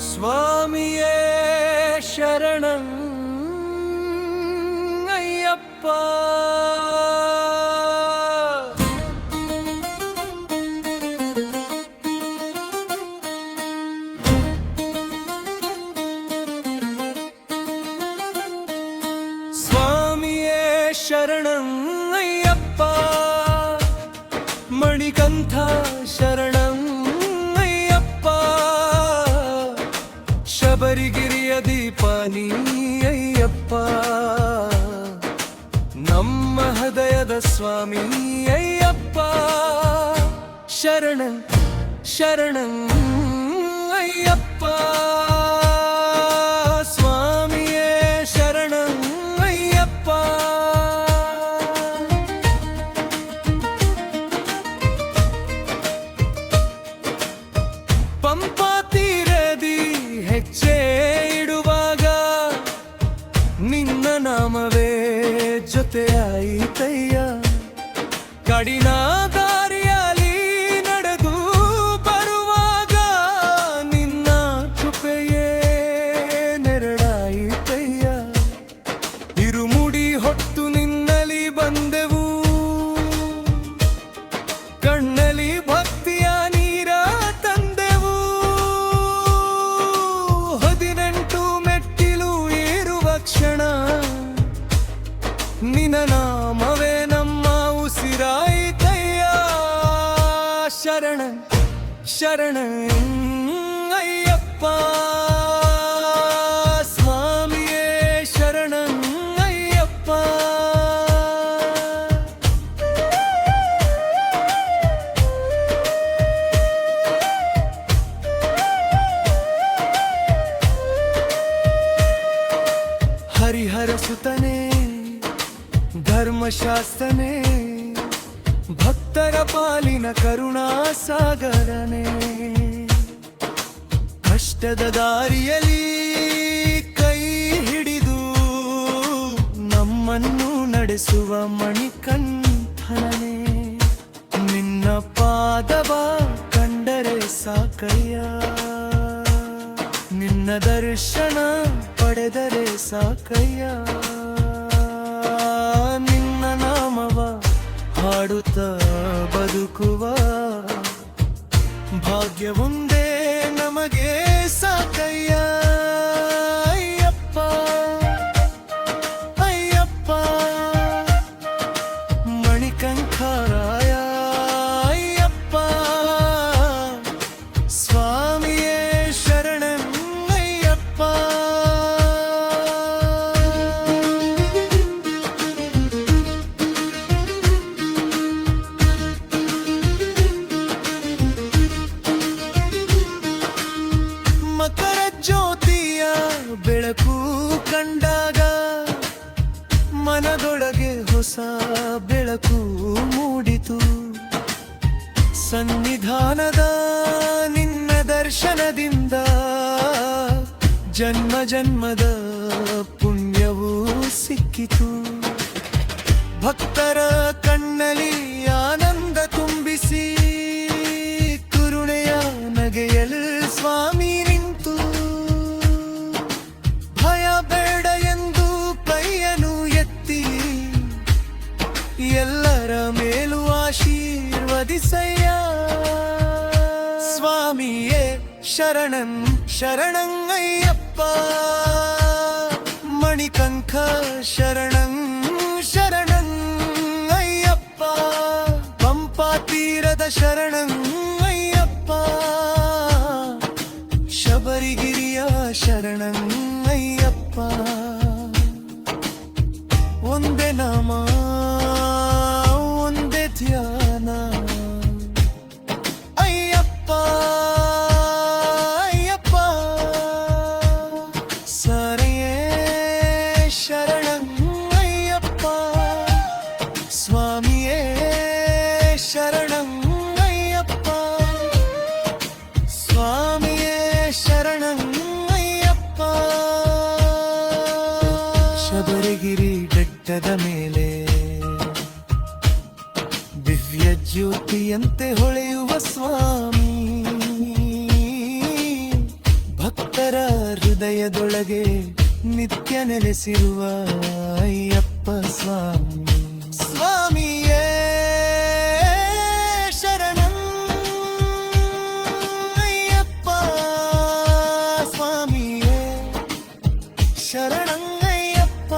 ಸ್ವಾಮಿಯೇ ಶರಣಂ ಅಯ್ಯಪ್ಪ. ಸ್ವಾಮಿಯೇ ಶರಣಂ ಅಯ್ಯಪ್ಪ, ಮಣಿಕಂಠ ಶರಣಂ ಅಯ್ಯಪ್ಪ, ಶಬರಿಗಿರಿಯ ದೀಪನಿ ಅಯ್ಯಪ್ಪ, ನಮ್ಮ ಹೃದಯದ ಸ್ವಾಮಿ ಅಯ್ಯಪ್ಪ. ಶರಣಂ ಶರಣಂ ಅಯ್ಯಪ್ಪ, ಸ್ವಾಮಿಯೇ ಶರಣಂ ಅಯ್ಯಪ್ಪ. ಪಂಪಾ ತೀರದಿ ಹೆಜ್ಜೆ ಇಡುವಾಗ ನಿನ್ನ ನಾಮವೇ ಜೊತೆಯಾಯಿತಯ್ಯ. ಕಡಿನ ದಾರಿಯಲ್ಲಿ ನಡೆದು ಬರುವಾಗ ನಿನ್ನ ಕೃಪೆಯೇ ನೆರಳಾಯಿತಯ್ಯ. ಇರುಮುಡಿ ಹೊತ್ತು ನಿನ್ನಲಿ ಬಂದೆವು, ಕಣ್ಣಲಿ ಭಕ್ತಿಯ ನೀರ ತಂದೆವು. 18 ಮೆಟ್ಟಿಲು ಏರುವ ಕ್ಷಣ ನಿನ್ನ ನಾಮವೇ ನಮ್ಮ ಉಸಿರಾಯಿತಯ್ಯ. ಶರಣ ಶರಣ ಅಯ್ಯಪ್ಪ, ಸ್ವಾಮಿಯೇ ಶರಣ ಅಯ್ಯಪ್ಪ. ಹರಿಹರ ಸುತನೇ ಧರ್ಮಶಾಸ್ತ್ರನೇ, ಭಕ್ತರ ಪಾಲಿನ ಕರುಣಾ ಸಾಗರನೇ. ಕಷ್ಟದ ದಾರಿಯಲ್ಲಿ ಕೈ ಹಿಡಿದು ನಮ್ಮನ್ನು ನಡೆಸುವ ಮಣಿಕಂಠನೇ. ನಿನ್ನ ಪಾದವ ಕಂಡರೆ ಸಾಕಯ್ಯ, ನಿನ್ನ ದರ್ಶನ ಪಡೆದರೆ ಸಾಕಯ್ಯ. ನಿನ್ನ ನಾಮವ ಹಾಡುತ್ತ ಬದುಕುವ ಭಾಗ್ಯವೊಂದೇ ನಮಗೆ ಸಾಕಯ್ಯ. ಅಯ್ಯಪ್ಪ ಅಯ್ಯಪ್ಪ ಮಣಿಕಂಠರಾಯ ಅಯ್ಯಪ್ಪ, ಸ್ವಾಮಿಯೇ ಶರಣಂ ಅಯ್ಯಪ್ಪ. ಮಕರ ಜ್ಯೋತಿಯ ಬೆಳಕು ಕಂಡಾಗ ಮನದೊಳಗೆ ಹೊಸ ಬೆಳಕು ಮೂಡಿತು. ಸನ್ನಿಧಾನದ ನಿನ್ನ ದರ್ಶನದಿಂದ ಜನ್ಮ ಜನ್ಮದ ಪುಣ್ಯವೂ ಸಿಕ್ಕಿತು. ಭಕ್ತರ ಕಣ್ಣಲ್ಲಿ ಆನಂದ ತುಂಬಿಸಿ ಕರುಣೆಯ ನಗೆಯಲು ಸ್ವಾಮಿ ನಿಂತು. ಭಯ ಬೇಡ ಎಂದು ಕೈಯನ್ನು ಎತ್ತಿ ಎಲ್ಲರ ಮೇಲೂ ಆಶೀರ್ವದಿಸಯ್ಯ. ಸ್ವಾಮಿಯೇ ಶರಣಂ ಶರಣಂ ಅಯ್ಯಪ್ಪ, ಮಣಿಕಂಠ ಶರಣಂ ಶರಣಂ ಅಯ್ಯಪ್ಪ, ಪಂಪಾ ತೀರದ ಶರಣಂ ಅಯ್ಯಪ್ಪ, ಶಬರಿಗಿರಿಯ ಶರಣಂ ಅಯ್ಯಪ್ಪ. ಒಂದೇ ನಾಮ ಒಂದೇ ಧ್ಯಾನ ಅಯ್ಯಪ್ಪ ಅಯ್ಯಪ್ಪ. ಸರಿಯೇ ಶರಣಂ ಅಯ್ಯಪ್ಪ, ಸ್ವಾಮಿಯೇ ಶರಣಂ ಅಯ್ಯಪ್ಪ, ಸ್ವಾಮಿಯೇ ಶರಣಂ ಅಯ್ಯಪ್ಪ. ಬೆಟ್ಟದ ಮೇಲೆ ದಿವ್ಯ ಜ್ಯೋತಿಯಂತೆ ಹೊಳೆಯುವ ಸ್ವಾಮಿ, ಭಕ್ತರ ಹೃದಯದೊಳಗೆ ನಿತ್ಯ ನೆಲೆಸಿರುವ ಅಯ್ಯಪ್ಪ ಸ್ವಾಮಿ. ಸ್ವಾಮಿಯೇ ಶರಣಂ ಅಯ್ಯಪ್ಪ, ಸ್ವಾಮಿಯೇ ಶರಣಂ ಅಯ್ಯಪ್ಪ.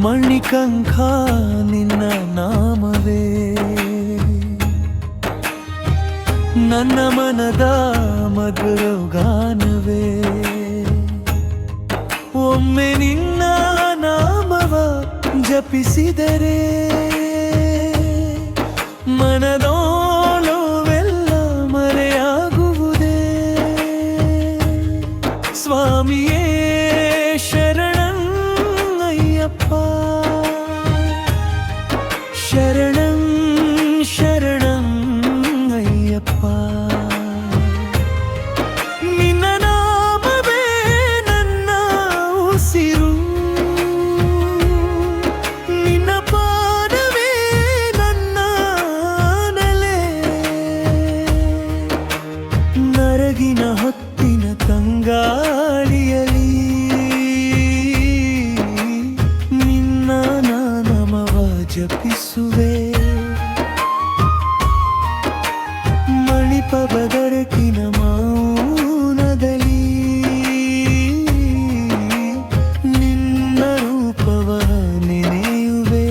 ಮಣಿಕಂಠ ನಿನ್ನ ನಾಮವೇ ನನ್ನ ಮನದ ಮಧುರ ಗಾನವೇ. ಒಮ್ಮೆ ನಿನ್ನ ನಾಮವ ಜಪಿಸಿದರೆ ಮನದೋಲವೆಲ್ಲ ಮರೆಯಾಗುವುದೇ. ಸ್ವಾಮಿಯೇ ಶರಣಂ ಅಯ್ಯಪ್ಪ, ಶರಣಂ ಶರಣಂ ಅಯ್ಯಪ್ಪ. ನಿನ್ನ ನಾಮವೇ ನನ್ನ ಉಸಿರು, ನಿನ್ನ ಪಾದವೇ ನನ್ನ ನೆಲೆ. ನರಗಿನ ಹೊತ್ತಿನ ತಂಗಾಳಿಯಲಿ ನಿನ್ನ ನಾಮವ ಜಪಿಸುವೆ. ಮಣಿಪಬದರಕಿನ ಮೌನದಲ್ಲಿ ನಿನ್ನ ರೂಪವ ನೆನೆಯುವೆ.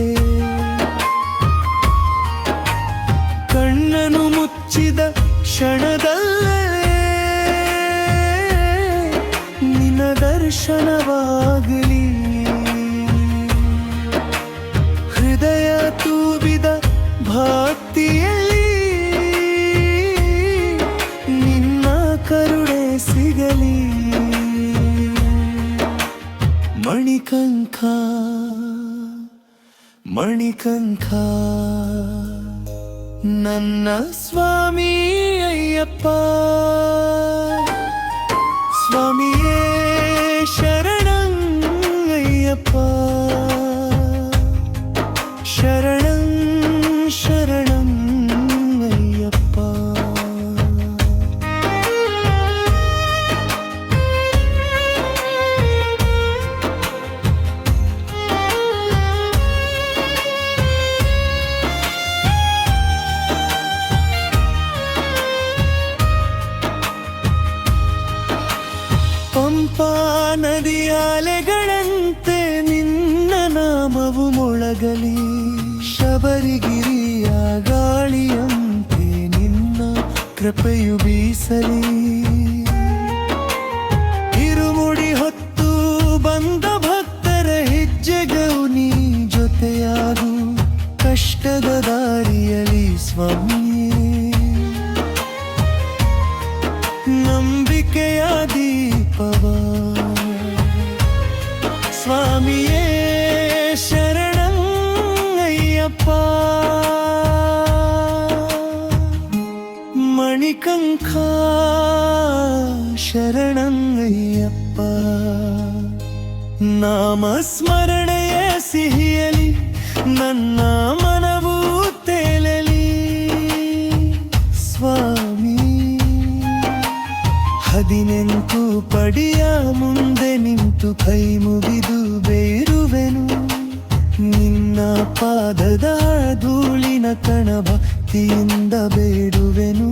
ಕಣ್ಣನು ಮುಚ್ಚಿದ ಕ್ಷಣದಲ್ಲೇ ನಿನ್ನ ದರ್ಶನವಾಗಲಿ. ಹೃದಯ ತೂಬಿದ ಭಕ್ತಿಯಲ್ಲಿ ನಿನ್ನ ಕರುಣೆ ಸಿಗಲಿ. ಮಣಿಕಂಠ ಮಣಿಕಂಠ ನನ್ನ ಸ್ವಾಮಿ ಅಯ್ಯಪ್ಪ, ಸ್ವಾಮಿಯೇ ಶರಣಂ ಅಯ್ಯಪ್ಪ, ಶರಣಂ ಶರಣಂ ಅಯ್ಯಪ್ಪ. ಪಂಪಾ ನದಿಯ ಅಲೆಗಳಂತೆ ನಿನ್ನ ನಾಮವು ಮೊಳಗಲಿ. ಶಬರಿಗಿರಿಯ ಗಾಳಿಯಂತೆ ನಿನ್ನ ಕೃಪೆಯು ಬೀಸಲಿ. ಇರುಮುಡಿ ಹೊತ್ತು ಬಂದ ಭಕ್ತರ ಹೆಜ್ಜೆಗೂ ನೀ ಜೊತೆಯಾಗು. ಕಷ್ಟದ ದಾರಿಯಲಿ ಸ್ವಾಮಿಯೇ ನಂಬಿಕೆಯ ದೀಪವ. ಸ್ವಾಮಿಯೇ ಶರಣಂ ಅಯ್ಯಪ್ಪ, ಮಣಿಕಂಠ ಶರಣಂ ಅಯ್ಯಪ್ಪ. ನಾಮ ಸ್ಮರಣೆಯ ಸಿಹಿಯಲಿ ನನ್ನ ಮನವು ತೇಲಲಿ. ಸ್ವಾಮಿ 18 ಪಡಿಯ ಮುಂದೆ ನಿಂತು ಕೈ ಮುಗಿದು ಬೇರುವೆನು. ನಿನ್ನ ಪಾದದ ಧೂಳಿನ ಕಣ ಭಕ್ತಿಯಿಂದ ಬೇಡುವೆನು.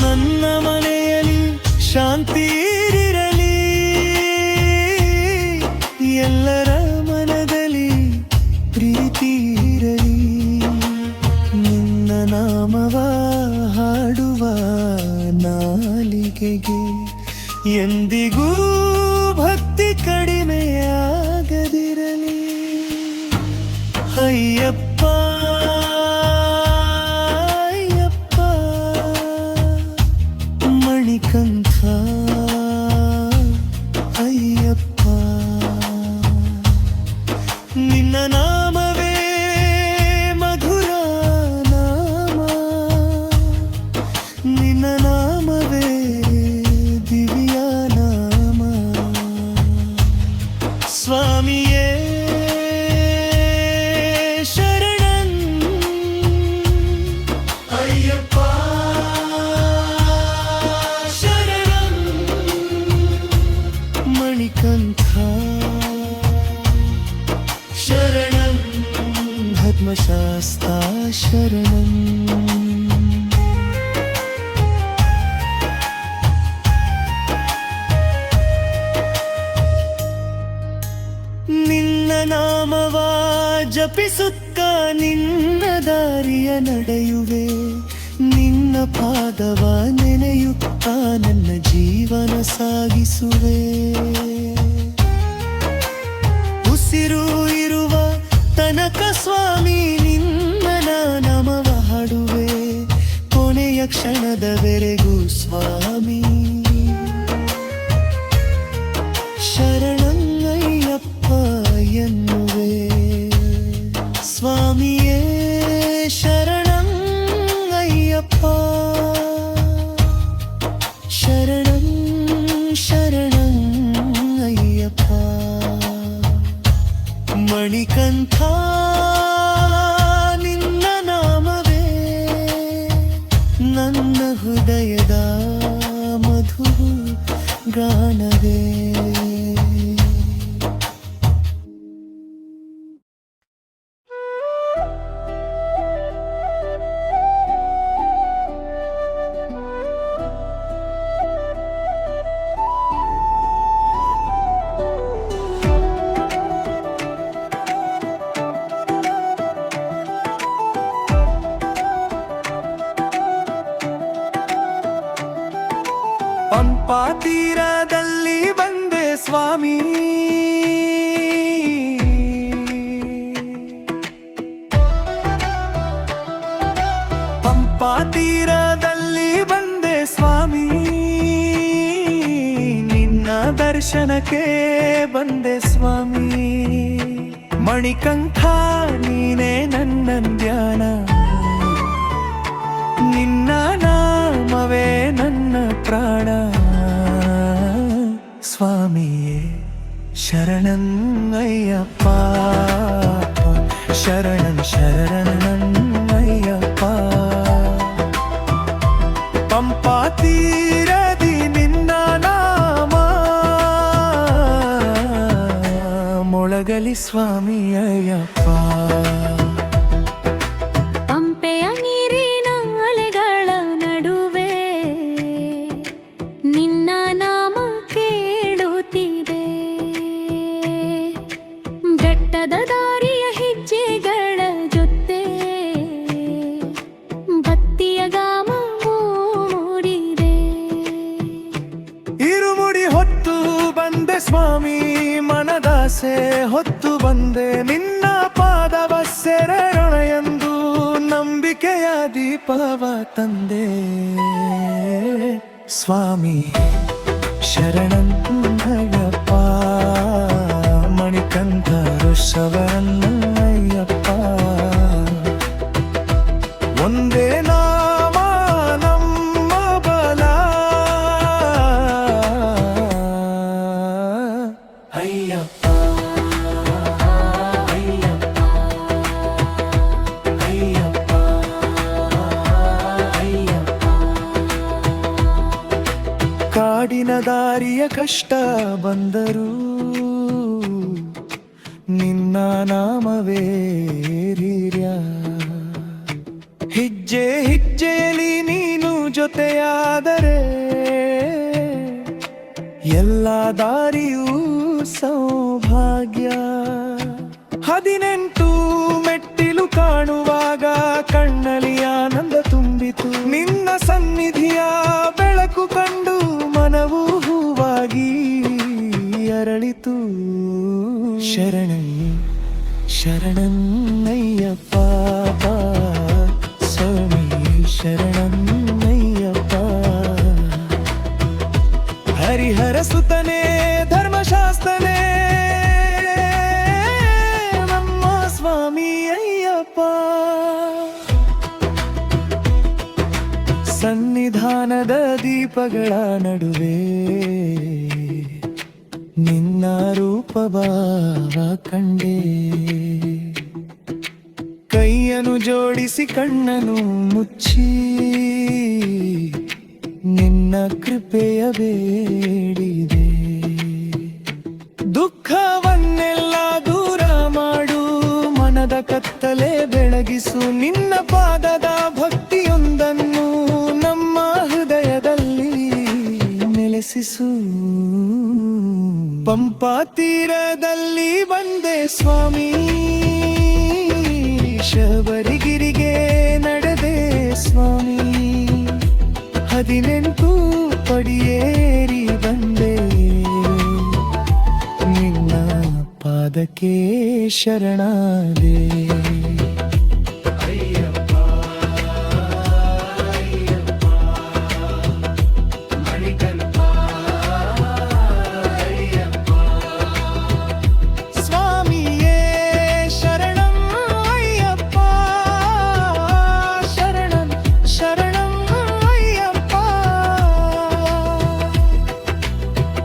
ನನ್ನ ಮನೆಯಲ್ಲಿ ಶಾಂತಿ ಇರಲಿ, ಎಲ್ಲರ ಮನದಲ್ಲಿ ಪ್ರೀತಿ ಇರಲಿ. ನಿನ್ನ ನಾಮವ ಹಾಡುವ ನಾಲಿಗೆಗೆ ಎಂದಿಗೂ ಸ್ವಾಮಿಯೇ ಶರಣಂ ಅಯ್ಯಪ್ಪ ಶರಣಂ ಮಣಿಕಂಠ ಶರಣಂ ಪದ್ಮಶಾಸ್ತಾ ಶರಣಂ ನಿನ್ನ ನಾಮವ ಜಪಿಸುತ್ತ ನಿನ್ನ ದಾರಿಯ ನಡೆಯುವೆ ನಿನ್ನ ಪಾದವ ನೆನೆಯುತ್ತ ನನ್ನ ಜೀವನ ಸಾಗಿಸುವೆ ಉಸಿರು ಇರುವ ತನಕ ಸ್ವಾಮಿ ನಿನ್ನ ನಾಮವ ಹಾಡುವೆ ಕೊನೆಯ ಕ್ಷಣದವರೆಗೂ ಸ್ವಾಮಿ ಶರಣಂಗಯ್ಯಪ್ಪ ಎನ್ನುವೆ ಸ್ವಾಮಿಯೇ ಶರಣಂಗಯ್ಯಪ್ಪ ಶರಣಂ ಶರಣಂಗಯ್ಯಪ್ಪ ಮಣಿಕಂಠ ನಿನ್ನ ನಾಮವೇ ನನ್ನ ಹೃದಯದ ಮಧು ಗಾನವೇ ಪಂಪಾ ತೀರದಲ್ಲಿ ಬಂದೆ ಸ್ವಾಮಿ ಪಂಪಾ ತೀರದಲ್ಲಿ ಬಂದೆ ಸ್ವಾಮಿ ನಿನ್ನ ದರ್ಶನಕ್ಕೆ ಬಂದೆ ಸ್ವಾಮಿ ಮಣಿಕಂಠ ನೀನೇ ನನ್ನ ಧ್ಯಾನ ನಿನ್ನ ನಾಮವೇ ನನ್ನ ಪ್ರಾಣ ಸ್ವಾಮಿಯೇ ಶರಣಂ ಅಯ್ಯಪ್ಪ ಶರಣಂ ಶರಣಂ ಅಯ್ಯಪ್ಪ ಪಂಪಾ ತೀರದಿ ನಿನ್ನ ನಾಮ ಮೊಳಗಲಿ ಸ್ವಾಮಿ ಅಯ್ಯಪ್ಪ ಸ್ವಾಮಿ ಮನದಾಸೆ ಹೊತ್ತು ಬಂದೆ ನಿನ್ನ ಪಾದವ ಸೆರೆಯೋಣ ಎಂದು ನಂಬಿಕೆಯ ದೀಪವ ತಂದೆ ಸ್ವಾಮಿ ಶರಣಂ ಅಯ್ಯಪ್ಪ ಮಣಿಕಂಠ ಋಷಭರನ್ನಯ್ಯಪ್ಪ ಒಂದೇ ನಾಮ ನಮ್ಮ ಬಲ ಅಯ್ಯಪ್ಪ ಅಯ್ಯಪ್ಪ ಅಯ್ಯಪ್ಪ ಅಯ್ಯಪ್ಪ ಕಾಡಿನ ದಾರಿಯ ಕಷ್ಟ ಬಂದರೂ ನಿನ್ನ ನಾಮವೇ ಧೈರ್ಯ ಹೆಜ್ಜೆ ಹೆಜ್ಜೆಯಲ್ಲಿ ನೀನು ಜೊತೆಯಾದರೆ ಎಲ್ಲ ದಾರಿಯೂ ಸೌಭಾಗ್ಯ 18 ಮೆಟ್ಟಿಲು ಕಾಣುವಾಗ ಕಣ್ಣಲ್ಲಿ ಆನಂದ ತುಂಬಿತು ನಿನ್ನ ಸನ್ನಿಧಿಯ ಬೆಳಕು ಕಂಡು ಮನವು ಹೂವಾಗಿ ಅರಳಿತು ಶರಣಂ ಶರಣಂ ಅಯ್ಯಪ್ಪ ಸ್ವಾಮಿ ಶರಣಂ ಅಯ್ಯಪ್ಪ ಹರಿಹರ ಸುತನೇ ಧರ್ಮಶಾಸ್ತ್ರನೇ ನಮ್ಮ ಸ್ವಾಮಿ ಅಯ್ಯಪ್ಪ ಸನ್ನಿಧಾನದ ದೀಪಗಳ ನಡುವೆ ನಿನ್ನ ರೂಪಭಾವ ಕಂಡೆ. ಕೈಯನ್ನು ಜೋಡಿಸಿ ಕಣ್ಣನು ಮುಚ್ಚಿ ನಿನ್ನ ಕೃಪೆಯ ಬೇಡಿದೆ. ದುಃಖವನ್ನೆಲ್ಲ ದೂರ ಮಾಡು, ಮನದ ಕತ್ತಲೆ ಬೆಳಗಿಸು. ನಿನ್ನ ಪಾದದ ಭಕ್ತಿಯೊಂದನ್ನು ನಮ್ಮ ಹೃದಯದಲ್ಲಿ ನೆಲೆಸಿಸು. ಪಂಪಾ ತೀರದಲ್ಲಿ ಬಂದೆ ಸ್ವಾಮಿ, ಶಬರಿಗಿರಿಗೆ ನಡೆದೆ ಸ್ವಾಮಿ. 18 ಪಡಿಯೇರಿ ಬಂದೆ, ನಿನ್ನ ಪಾದಕ್ಕೆ ಶರಣಾದೆ.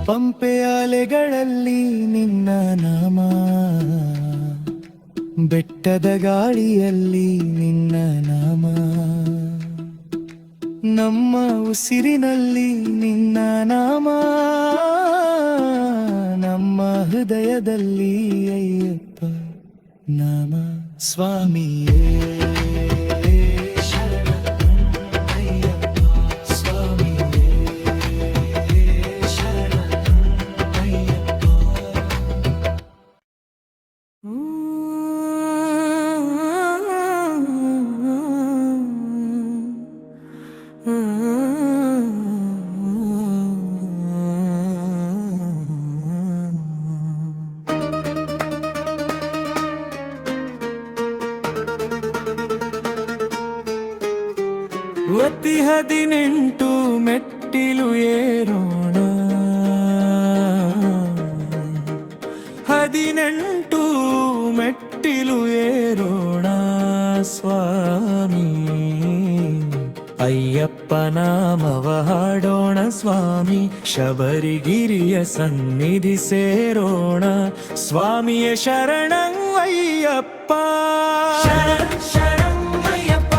ಪಂಪೆ ಅಲೆಗಳಲ್ಲಿ ನಿನ್ನ ನಾಮ, ಬೆಟ್ಟದ ಗಾಳಿಯಲ್ಲಿ ನಿನ್ನ ನಾಮ, ನಮ್ಮ ಉಸಿರಿನಲ್ಲಿ ನಿನ್ನ ನಾಮ, ನಮ್ಮ ಹೃದಯದಲ್ಲಿ ಅಯ್ಯಪ್ಪ ನಾಮ. ಸ್ವಾಮಿಯೇ ಒತ್ತಿ 18 ಮೆಟ್ಟಿಲು ಏರೋಣ, 18 ಮೆಟ್ಟಿಲು ಏರೋಣ ಸ್ವಾಮಿ. ಅಯ್ಯಪ್ಪ ನಾಮವ ಹಾಡೋಣ ಸ್ವಾಮಿ, ಶಬರಿಗಿರಿಯ ಸನ್ನಿಧಿ ಸೇರೋಣ. ಸ್ವಾಮಿಯೇ ಶರಣಂ ಅಯ್ಯಪ್ಪ, ಶರಣಂ ಶರಣಂ ಅಯ್ಯಪ್ಪ,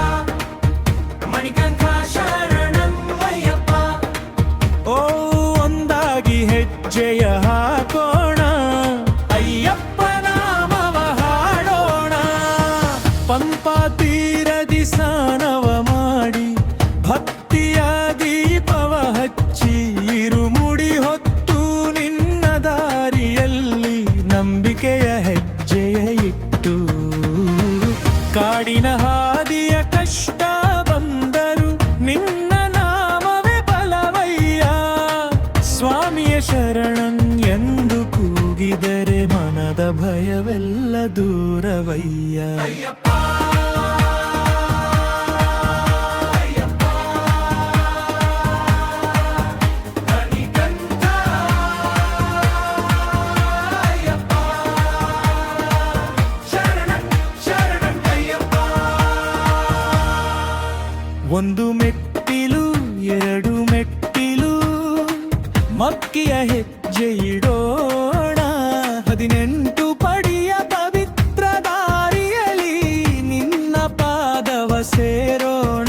ಮಣಿಕಂಠ ಶರಣಂ ಅಯ್ಯಪ್ಪ. ಓ ಒಂದಾಗಿ ಹೆಜ್ಜೆಯ ಹಾಕೋಣ, ಅಯ್ಯಪ್ಪ ನಾಮವ ಹಾಡೋಣ. ಪಂಪಾ ತೀರದಿ ಸ್ನಾನವ ಮಾಡಿ, ಭಕ್ತಿಯ ದೀಪವ ಹಚ್ಚಿ, ಇರುಮುಡಿ ಹೊತ್ತು ನಿನ್ನ ದಾರಿಯಲ್ಲಿ ನಂಬಿಕೆಯ ಹೆಜ್ಜೆಯ ಇಟ್ಟು. ಕಾಡಿನ ಹಾದಿಯ ಕಷ್ಟ ಬಂದರು ನಿನ್ನ ನಾಮವೇ ಬಲವಯ್ಯ. ಸ್ವಾಮಿಯ ಶರಣಂ ಎಂದು ಕೂಗಿದರೆ ಮನದ ಭಯವೆಲ್ಲ ದೂರವಯ್ಯ. ಒಂದು ಮೆಟ್ಟಿಲು 2 ಮೆಟ್ಟಿಲು ಮಕ್ಕಿಯ ಹೆಜ್ಜೆ ಇಡೋಣ. 18 ಪಡಿಯ ಪವಿತ್ರ ದಾರಿಯಲ್ಲಿ ನಿನ್ನ ಪಾದವ ಸೇರೋಣ.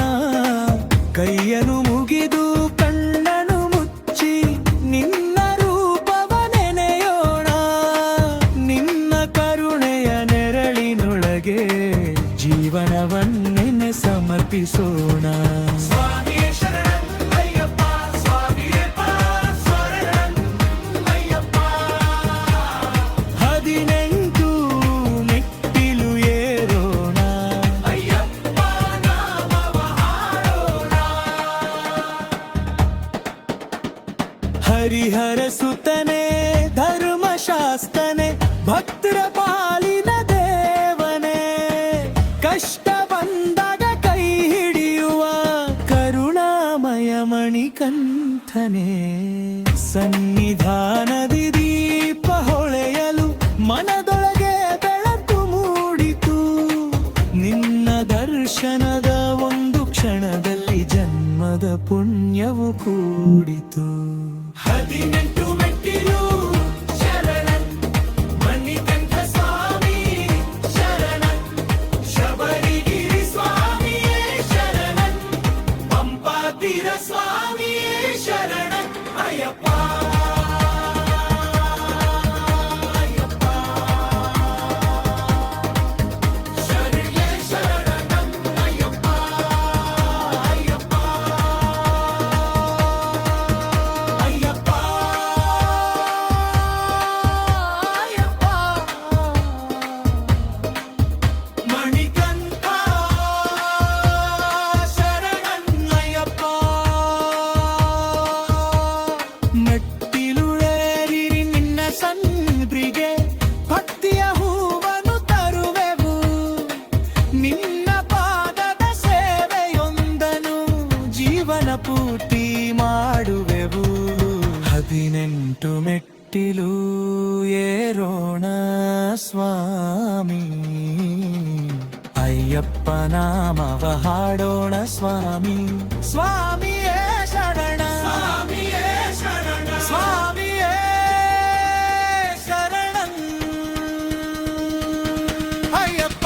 ಕೈಯನ್ನು ಮುಗಿದು ಕಣ್ಣನು ಮುಚ್ಚಿ ನಿನ್ನ ರೂಪವ ನೆನೆಯೋಣ. ನಿನ್ನ ಕರುಣೆಯ ನೆರಳಿನೊಳಗೆ ಜೀವನವನ್ನೆನೆ ಸಮರ್ಪಿಸೋಣ. ಸ್ವಾಮಿಯೇ ಶರಣಂ ಅಯ್ಯಪ್ಪ, ಸ್ವಾಮಿಯೇ ಶರಣಂ ಅಯ್ಯಪ್ಪ. 18 ಮೆಟ್ಟಿಲು ಏರೋಣ, ಅಯ್ಯಪ್ಪ ನಾಮವ ಹಾಡೋಣ. ಹರಿಹರ ಸುತನೆ ಧರ್ಮಶಾಸ್ತನೆ, ಭಕ್ತರ ಪಾಲಿನ ದೇವನೇ. ಕಷ್ಟ ಬಂದಾಗ ಕೈ ಹಿಡಿಯುವ ಕರುಣಾಮಯ ಮಣಿಕಂಠನೇ. ಸನ್ನಿಧಾನದಿ ದೀಪ ಹೊಳೆಯಲು ಮನದೊಳಗೆ ಬೆಳಕು ಮೂಡಿತು. ನಿನ್ನ ದರ್ಶನದ ಒಂದು ಕ್ಷಣದಲ್ಲಿ ಜನ್ಮದ ಪುಣ್ಯವು ಕೂಡಿತು. 18 ಮೆಟ್ಟಿಲು ಸಂದ್ರಿಗೆ ಭಕ್ತಿಯ ಹೂವನ್ನು ತರುವೆವು. ನಿನ್ನ ಪಾದದ ಸೇವೆಯೊಂದನು ಜೀವನ ಪೂರ್ತಿ ಮಾಡುವೆವು. 18 ಮೆಟ್ಟಿಲು ಏರೋಣ ಸ್ವಾಮಿ, ಅಯ್ಯಪ್ಪ ನಾಮವ ಹಾಡೋಣ ಸ್ವಾಮಿ. ಸ್ವಾಮಿಯೇ ಶರಣ, ಸ್ವಾಮಿಯೇ ಶರಣ, ಸ್ವಾಮಿಯೇ ಶರಣಂ ಅಯ್ಯಪ್ಪ.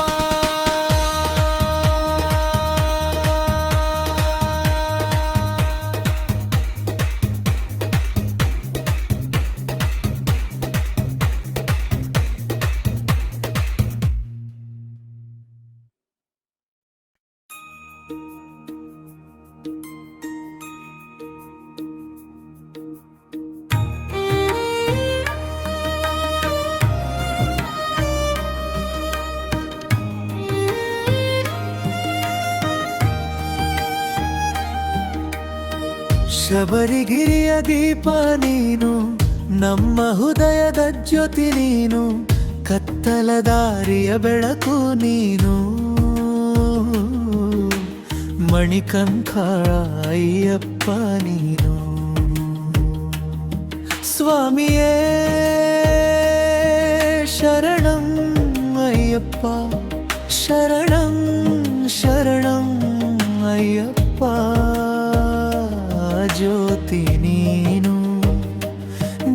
ಶಬರಿಗಿರಿಯ ದೀಪ ನೀನು, ನಮ್ಮ ಹೃದಯದ ಜ್ಯೋತಿ ನೀನು, ಕತ್ತಲ ದಾರಿಯ ಬೆಳಕು ನೀನು. ಮಣಿಕಂಠ ಅಯ್ಯಪ್ಪ ನೀನು. ಸ್ವಾಮಿಯೇ ಶರಣಂ ಅಯ್ಯಪ್ಪ, ಶರಣಂ ಶರಣಂ ಅಯ್ಯಪ್ಪ. ಜ್ಯೋತಿ ನೀನು,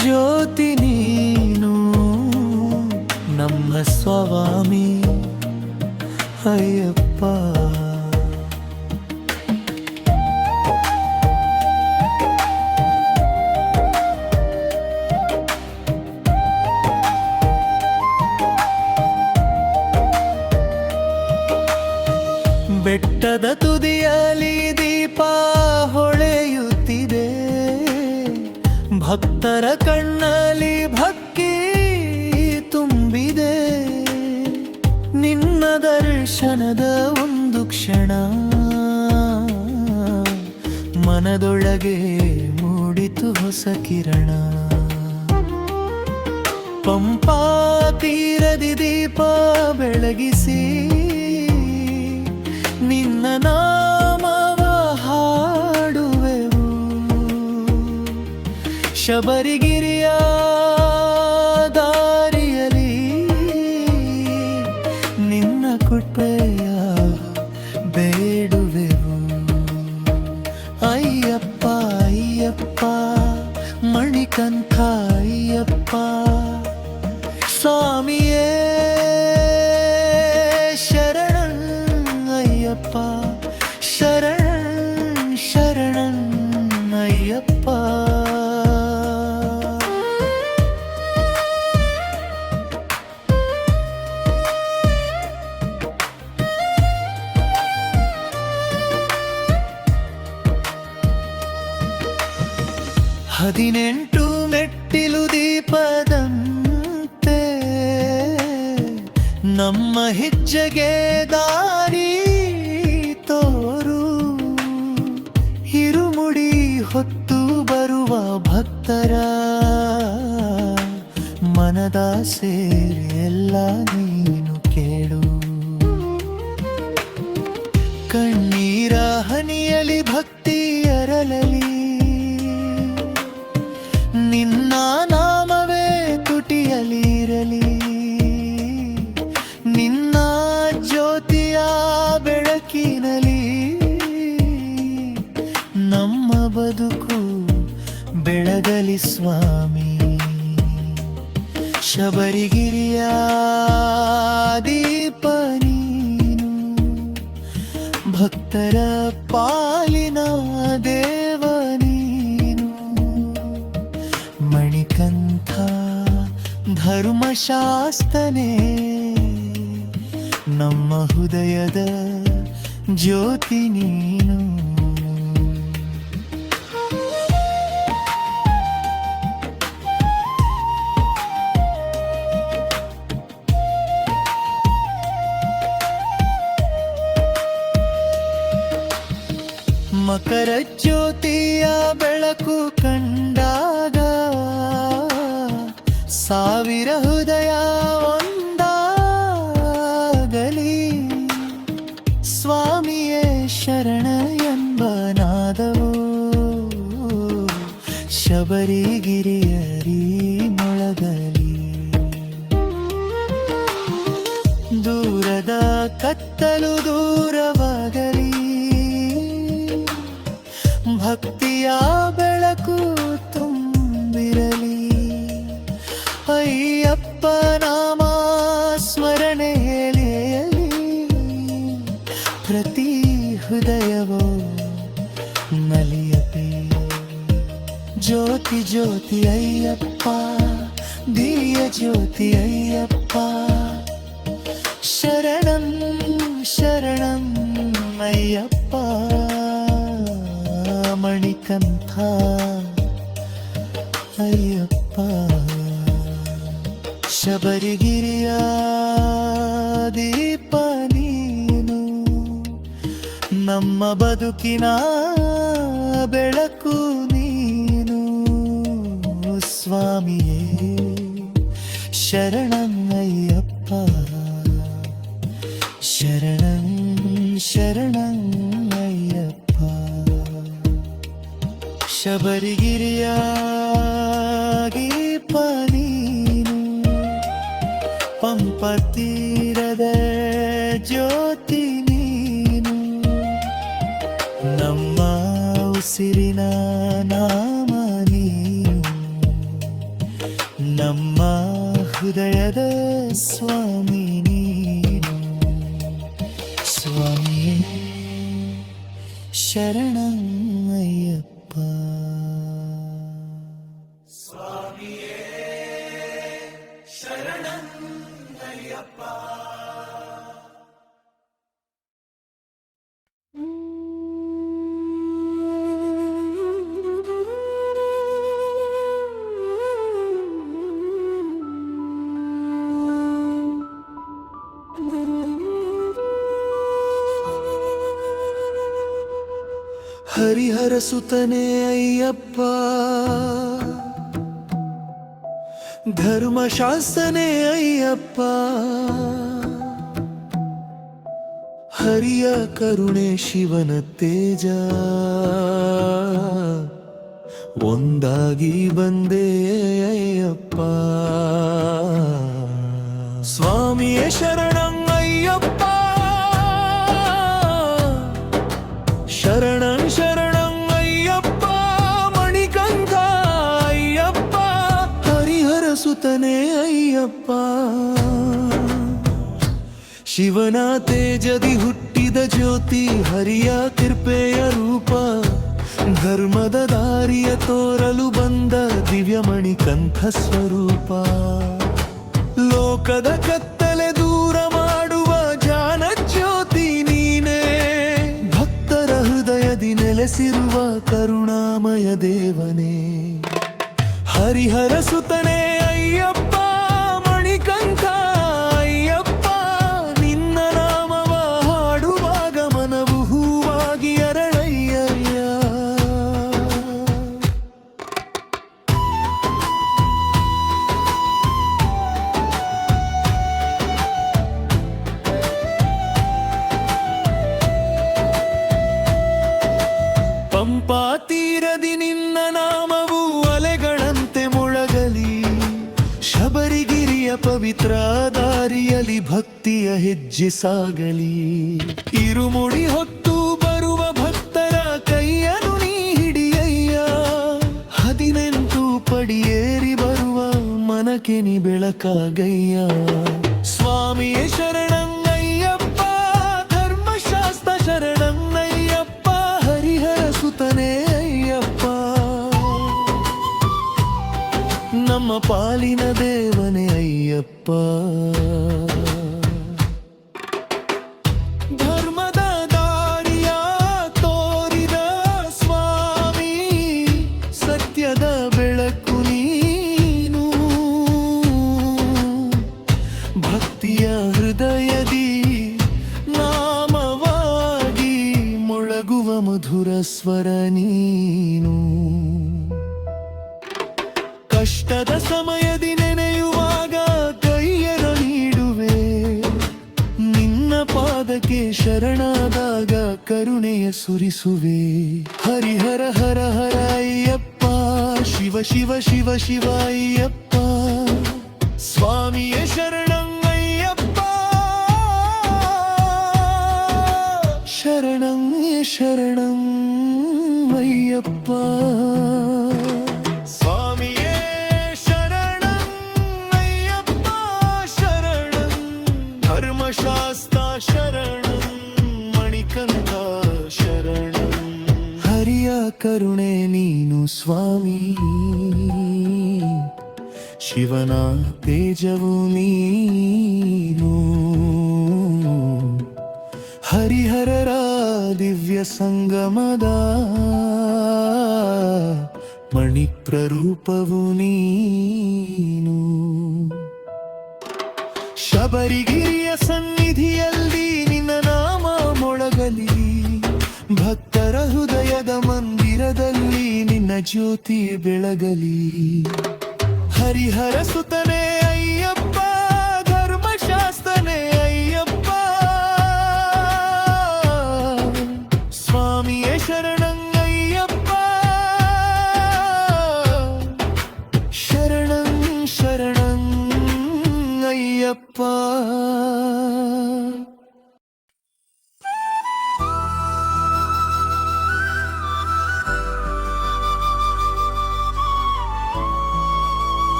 ಜ್ಯೋತಿ ನೀನು, ನಮ್ಮ ಸ್ವಾಮಿ ಅಯ್ಯಪ್ಪ. ಬೆಟ್ಟದ ತುದಿಯಲ್ಲಿ ದೀಪ ಹೊಳೆಯುತ್ತಿದೆ, ಭಕ್ತರ ಕಣ್ಣಲ್ಲಿ ಭಕ್ತಿ ತುಂಬಿದೆ. ನಿನ್ನ ದರ್ಶನದ ಒಂದು ಕ್ಷಣ ಮನದೊಳಗೆ ಮೂಡಿತು ಹೊಸ ಕಿರಣ. ಪಂಪಾ ತೀರದಿ ದೀಪ ಬೆಳಗಿಸಿ ನಿನ್ನ ನಾಮವ ಹಾಡುವೆವು. ಶಬರಿಗಿರಿಯ ದಾರಿಯಲ್ಲಿ ನಿನ್ನ ಕೃಪೆಯ ಬೇಡುವೆವು. ಅಯ್ಯಪ್ಪ ಅಯ್ಯಪ್ಪ ಮಣಿಕಂಠ ಅಯ್ಯಪ್ಪ. ಸ್ವಾಮಿಯೇ ಶರಣಂ ಅಯ್ಯಪ್ಪ, ಶರಣಂ ಶರಣಂ ಅಯ್ಯಪ್ಪ. ಹದಿನೆಂಟು ಮೆಟ್ಟಿಲು ದೀಪದಂತೆ ನಮ್ಮ ಹೆಜ್ಜೆಗೆ ದಾರಿ ತೋರು. ಹಿರುಮುಡಿ ಹೊತ್ತು ಬರುವ ಭಕ್ತರ ಮನದಾಸೆ ಎಲ್ಲ ನೀನು ಕೇಳು. ಕಣ್ಣೀರ ಹನಿಯಲಿ ಭಕ್ತಿ ಅರಳಲಿ, ನಿನ್ನ ನಾಮವೇ ತುಟಿಯಲಿರಲಿ. ನಿನ್ನ ಜ್ಯೋತಿಯ ಬೆಳಕಿನಲಿ ನಮ್ಮ ಬದುಕು ಬೆಳಗಲಿ ಸ್ವಾಮಿ. ಶಬರಿಗಿರಿಯ ದೀಪ ನೀನು, ಭಕ್ತರ ಪಾಲಿನ ದೇವ ನೀನು. ಮಣಿಕಂಠ ಧರ್ಮಶಾಸ್ತನೇ, ನಮ್ಮ ಹೃದಯದ ಜ್ಯೋತಿ ನೀನು. ಮಕರ ಜ್ಯೋತಿಯ ಬೆಳಕು ಕಂಡಾಗ ಸಾವಿರ ಹೃದಯ ಒಂದಾಗಲಿ, ಸ್ವಾಮಿಯೇ ಶರಣ ಎಂಬ ನಾದವು ಶಬರಿಗಿರಿಯರಿ ಮೊಳಗಲಿ. ದೂರದ ಕತ್ತಲು ದೂರವಾಗಲಿ, ಭಕ್ತಿಯ ಬೆಳಕು ತುಂಬಿರಲಿ. ಅಯ್ಯಪ್ಪ ನಾಮ ಸ್ಮರಣೆ ಹೇಳಿಯಲಿ, ಪ್ರತಿ ಹೃದಯವೋ ನಲಿಯಲಿ. ಜ್ಯೋತಿ ಜ್ಯೋತಿ ಅಯ್ಯಪ್ಪ, ದಿವ್ಯ ಜ್ಯೋತಿ ಅಯ್ಯಪ್ಪ, ಶರಣಂ ಶರಣಂ ಅಯ್ಯಪ್ಪ. ಮಣಿಕಂಠ ಅಯ್ಯಪ್ಪ, ಶಬರಿಗಿರಿಯ ದೀಪ ನೀನು, ನಮ್ಮ ಬದುಕಿನ ಬೆಳಕು ನೀನು. ಸ್ವಾಮಿಯೇ ಶರಣಂ ಅಯ್ಯಪ್ಪ, ಶರಣಂ ಶರಣಂ ಅಯ್ಯಪ್ಪ. ಶಬರಿಗಿರಿಯ ದೀಪ ನೀನು, ಪಂಪ ತೀರದ ಜ್ಯೋತಿ ನೀನು, ನಮ್ಮ ಉಸಿರಿನ ನಾಮ ನೀನು, ನಮ್ಮ ಹೃದಯದ ಸ್ವಾಮಿ ನೀನು. ಸ್ವಾಮಿಯೇ ಶರಣಂ ಅಯ್ಯಪ್ಪ. ಸ್ವಾಮಿಯೇ ಶರಣಂ ಅಯ್ಯಪ್ಪ. ಹರಿಹರ ಸುತನೇ ಅಯ್ಯಪ್ಪ, ಧರ್ಮಶಾಸ್ತ್ರನೇ ಅಯ್ಯಪ್ಪ, ಹರಿಯ ಕರುಣೆ ಶಿವನ ತೇಜ, ಒಂದಾಗಿ ಬಂದೇ ಅಯ್ಯಪ್ಪ. ಸ್ವಾಮಿಯೇ ಶರಣಂ ಅಯ್ಯಪ್ಪ, ಶರಣಂ ಶರಣಂ ಅಯ್ಯಪ್ಪ, ಮಣಿಕಂಠ ಅಯ್ಯಪ್ಪ, ಹರಿಹರ ಸುತನೇ ಅಯ್ಯಪ್ಪ. ಶಿವನ ತೇಜದಿ ಹುಟ್ಟಿದ ಜ್ಯೋತಿ, ಹರಿಯ ಕೃಪೆಯ ರೂಪ, ಧರ್ಮದ ದಾರಿಯ ತೋರಲು ಬಂದ ದಿವ್ಯ ಮಣಿಕಂಠ ಸ್ವರೂಪ. ಲೋಕದ ಕತ್ತಲೆ ದೂರ ಮಾಡುವ ಜ್ಞಾನ ಜ್ಯೋತಿ ನೀನೇ, ಭಕ್ತರ ಹೃದಯದಿ ನೆಲೆಸಿರುವ ಕರುಣಾಮಯ ದೇವನೇ. ಹರಿಹರ ಸುತನೇ ಅಯ್ಯಪ್ಪ, ಮಣಿಕಂಠ ಅಯ್ಯಪ್ಪ, ನಿನ್ನ ನಾಮವ ಹಾಡುವಾಗ ಮನವು ಹೂವಾಗಿ ಅರಳಯ್ಯ. ಪಂಪಾ ತೀರದಿ ನಿನ್ನ ನಾಮವು ಅಲೆಗಳಂತೆ ಮೊಳಗಲಿ, ಶಬರಿಗಿರಿಯ ಪವಿತ್ರ ದಾರಿಯಲ್ಲಿ ಭಕ್ತಿಯ ಹೆಜ್ಜೆ ಸಾಗಲಿ. ಇರುಮುಡಿ ಹೊತ್ತು ಬರುವ ಭಕ್ತರ ಕೈಯನ್ನು ನೀ ಹಿಡಿಯಯ್ಯ, 18 ಪಡಿಯೇರಿ ಬರುವ ಮನಕ್ಕೆ ನೀ ಬೆಳಕಾಗಯ್ಯ. ಸ್ವಾಮಿಯೇ ಶರಣಂ ಅಯ್ಯಪ್ಪ, ಧರ್ಮಶಾಸ್ತ್ರ ಶರಣಂ ಅಯ್ಯಪ್ಪ, ಹರಿಹರ ಸುತನೇ ಅಯ್ಯಪ್ಪ, ನಮ್ಮ ಪಾಲಿನ ದೇವನೇ ಅಯ್ಯಪ್ಪ. ಧರ್ಮದ ದಾರಿಯ ತೋರಿದ ಸ್ವಾಮಿ, ಸತ್ಯದ ಬೆಳಕು ನೀನು, ಭಕ್ತಿಯ ಹೃದಯದಿ ನಾಮವಾಗಿ ಮೊಳಗುವ ಮಧುರ ಸ್ವರ ನೀನು. ಕಷ್ಟದ ಸಮಯದಿ ನೆನೆಯು ಶರಣಾದಾಗ ಕರುಣೆಯ ಸುರಿಸುವೆ. ಹರಿಹರ ಹರ ಹರ ಅಯ್ಯಪ್ಪ, ಶಿವ ಶಿವ ಶಿವ ಶಿವ ಅಯ್ಯಪ್ಪ, ಸ್ವಾಮಿಯೇ ಶರಣಂ ಅಯ್ಯಪ್ಪ, ಶರಣಂ ಶರಣಂ ಅಯ್ಯಪ್ಪ. ಸ್ವಾಮಿಯೇ ಶರಣಂ ಅಯ್ಯಪ್ಪ, ಶರಣಂ ಧರ್ಮಶಾಸ್ತ್ರ ಶರಣಂ ಮಣಿಕಂಠ ಶರಣಂ. ಹರಿಯ ಕರುಣೆ ನೀನು ಸ್ವಾಮಿ, ಶಿವನ ತೇಜವು ನೀನು, ಹರಿಹರರ ದಿವ್ಯ ಸಂಗಮದ ಮಣಿಪ್ರರೂಪವು ನೀನು. ಶಬರಿಗಿರಿಯ ಸನ್ನಿಧಿಯಲ್ಲಿ ನಿನ್ನ ನಾಮ ಮೊಳಗಲಿ, ಭಕ್ತರ ಹೃದಯದ ಮಂದಿರದಲ್ಲಿ ನಿನ್ನ ಜ್ಯೋತಿ ಬೆಳಗಲಿ. ಹರಿಹರ ಸುತನೇ ಅಯ್ಯಪ್ಪ, ಧರ್ಮಶಾಸ್ತ್ರನೇ ಅಯ್ಯಪ್ಪ, ಸ್ವಾಮಿಯೇ ಶರಣಂ ಅಯ್ಯಪ್ಪ, ಶರಣಂ ಶರಣಂ ಅಯ್ಯಪ್ಪ.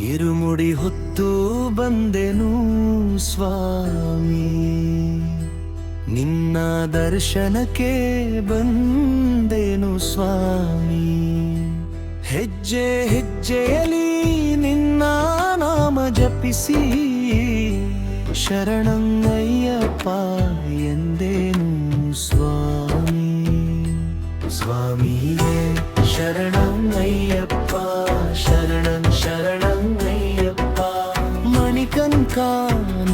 ಇರುಮುಡಿ ಹೊತ್ತು ಬಂದೆನು ಸ್ವಾಮಿ, ನಿನ್ನ ದರ್ಶನಕ್ಕೆ ಬಂದೆನು ಸ್ವಾಮಿ. ಹೆಜ್ಜೆ ಹೆಜ್ಜೆಯಲ್ಲಿ ನಿನ್ನ ನಾಮ ಜಪಿಸಿ, ಶರಣಂ ಅಯ್ಯಪ್ಪ ಎಂದೇನು ಸ್ವಾಮಿ. ಸ್ವಾಮಿಯೇ ಶರಣಂ ಅಯ್ಯಪ್ಪ, ಶರಣಂ ಶರಣಂ ಅಯ್ಯಪ್ಪ, ಮಣಿಕಂಠ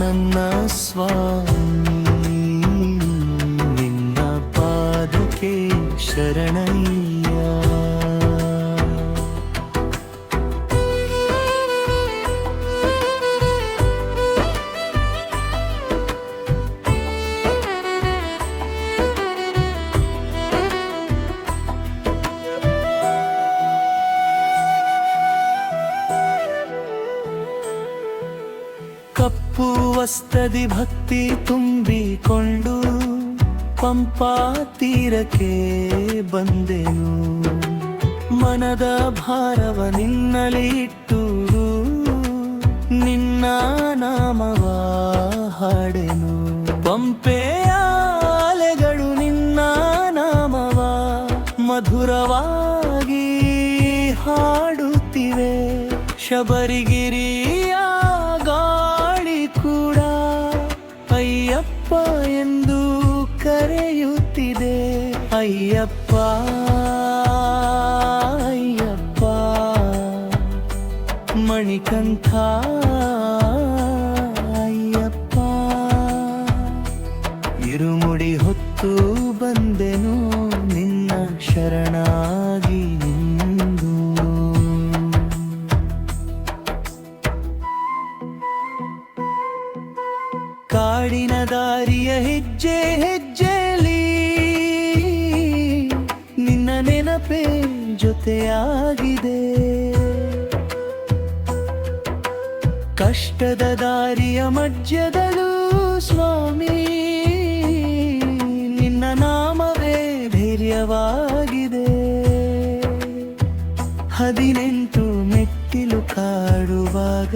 ನನ್ನ ಸ್ವಾಮಿ, ನಿನ್ನ ಪಾದುಕೆ ಶರಣಯ್ಯ. ಕಪ್ಪು ವಸ್ತ್ರದಿ ಭಕ್ತಿ ತುಂಬಿಕೊಂಡು ಪಂಪಾ ತೀರಕ್ಕೆ ಬಂದೆನು, ಮನದ ಭಾರವ ನಿನ್ನಲಿ ಇಟ್ಟು ನಿನ್ನ ನಾಮವ ಹಾಡೆನು. ಪಂಪೆಯ ಅಲೆಗಳು ನಿನ್ನ ನಾಮವ ಮಧುರವಾಗಿ ಹಾಡುತ್ತಿವೆ, ಶಬರಿಗಿರಿಯ ಗಾಳಿ ಕೂಡ ಅಯ್ಯಪ್ಪ ಎಂದು ಕರೆಯುತ್ತಿದೆ. ಅಯ್ಯಪ್ಪ ಅಯ್ಯಪ್ಪ ಮಣಿಕಂಠ ಅಯ್ಯಪ್ಪ, ಇರುಮುಡಿ ಹೊತ್ತು ಬಂದೆನು ನಿನ್ನ ಶರಣಾಗಿ ನಿಂದು. ಕಾಡಿನ ದಾರಿಯ ಹೆಜ್ಜೆ ಹೆಜ್ಜೆಲಿ ನಿನ್ನ ನೆನಪೇ ಜೊತೆಯಾಗಿದೆ, ಕಷ್ಟದ ದಾರಿಯ ಮಧ್ಯದಲ್ಲೂ ಸ್ವಾಮಿ ನಿನ್ನ ನಾಮವೇ ಧೈರ್ಯವಾಗಿದೆ. 18 ಮೆಟ್ಟಿಲು ಕಾಡುವಾಗ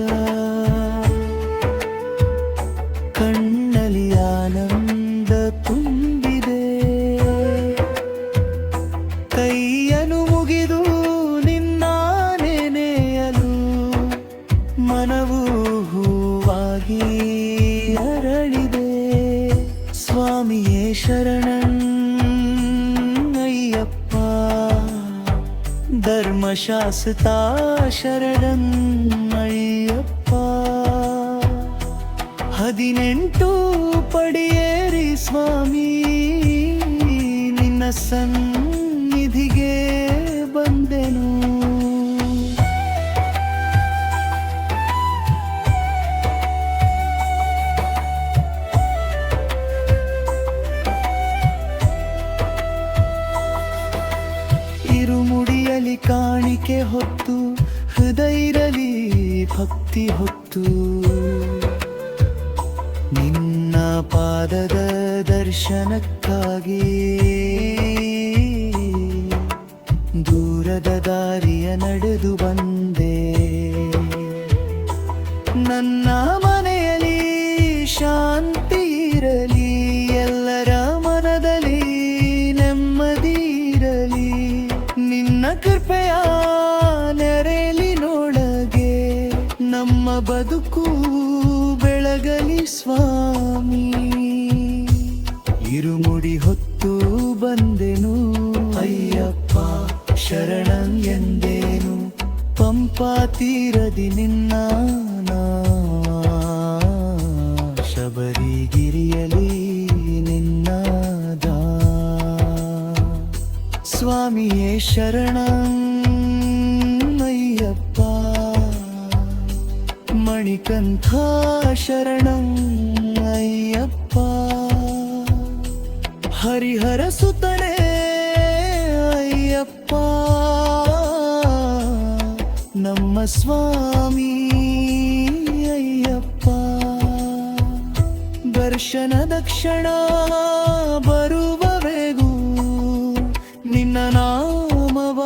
ಕಣ್ಣಲ್ಲಿ ಆನಂದ ತುಂಬಿದೆ, ಕೈಯನ್ನು ಮುಗಿದು ನಿನ್ನ ನೆನೆಯಲು ಮನವು ಹೂವಾಗಿ ಅರಳಿದೆ. ಸ್ವಾಮಿಯೇ ಶರಣಂ ಅಯ್ಯಪ್ಪ, ಧರ್ಮಶಾಸ್ತ್ರ ಶರಣಂ ಅಯ್ಯಪ್ಪ, 18 ಪಡಿಯೇರಿ ಸ್ವಾಮಿ ನಿನ್ನ ಸನ್ನಿಧಿಗೆ ಬಂದೆನು. ಇರುಮುಡಿಯಲಿ ಕಾಣಿಕೆ ಹೊತ್ತು, ಹೃದಯದಲ್ಲಿ ಭಕ್ತಿ ಹೊತ್ತು, ನಿನ್ನ ಪಾದದ ದರ್ಶನಕ್ಕಾಗಿ ದೂರದ ದಾರಿಯ ನಡೆದು ಬಂದೆ. ನನ್ನ ಮನೆಯಲ್ಲಿ ಶಾಂತಿ ಇರಲಿ, ಎಲ್ಲರ ಮನದಲ್ಲಿ ನೆಮ್ಮದಿ ಇರಲಿ, ನಿನ್ನ ಕೃಪೆಯ ನೆರಳಿನೊಳಗೆ ನಮ್ಮ ಬದುಕು ಬೆಳಗಲಿ ಸ್ವಾಮಿ. ಇರುಮುಡಿ ಹೊತ್ತು ಬಂದೆನು ಅಯ್ಯಪ್ಪ ಶರಣಂ ಎಂದೇನು, ಪಂಪಾ ತೀರದಿ ನಿನ್ನ ಶಬರಿಗಿರಿಯಲಿ ನಿನ್ನದ. ಸ್ವಾಮಿಯೇ ಶರಣಂ ಅಯ್ಯಪ್ಪ, ಮಣಿಕಂಠ ಶರಣಂ ಅಯ್ಯಪ್ಪ, ಹರಿಹರ ಸುತನೇ ಅಯ್ಯಪ್ಪ, ನಮ್ಮ ಸ್ವಾಮಿ ಅಯ್ಯಪ್ಪ. ದರ್ಶನದ ಕ್ಷಣ ಬರುವವರೆಗೂ ನಿನ್ನ ನಾಮವ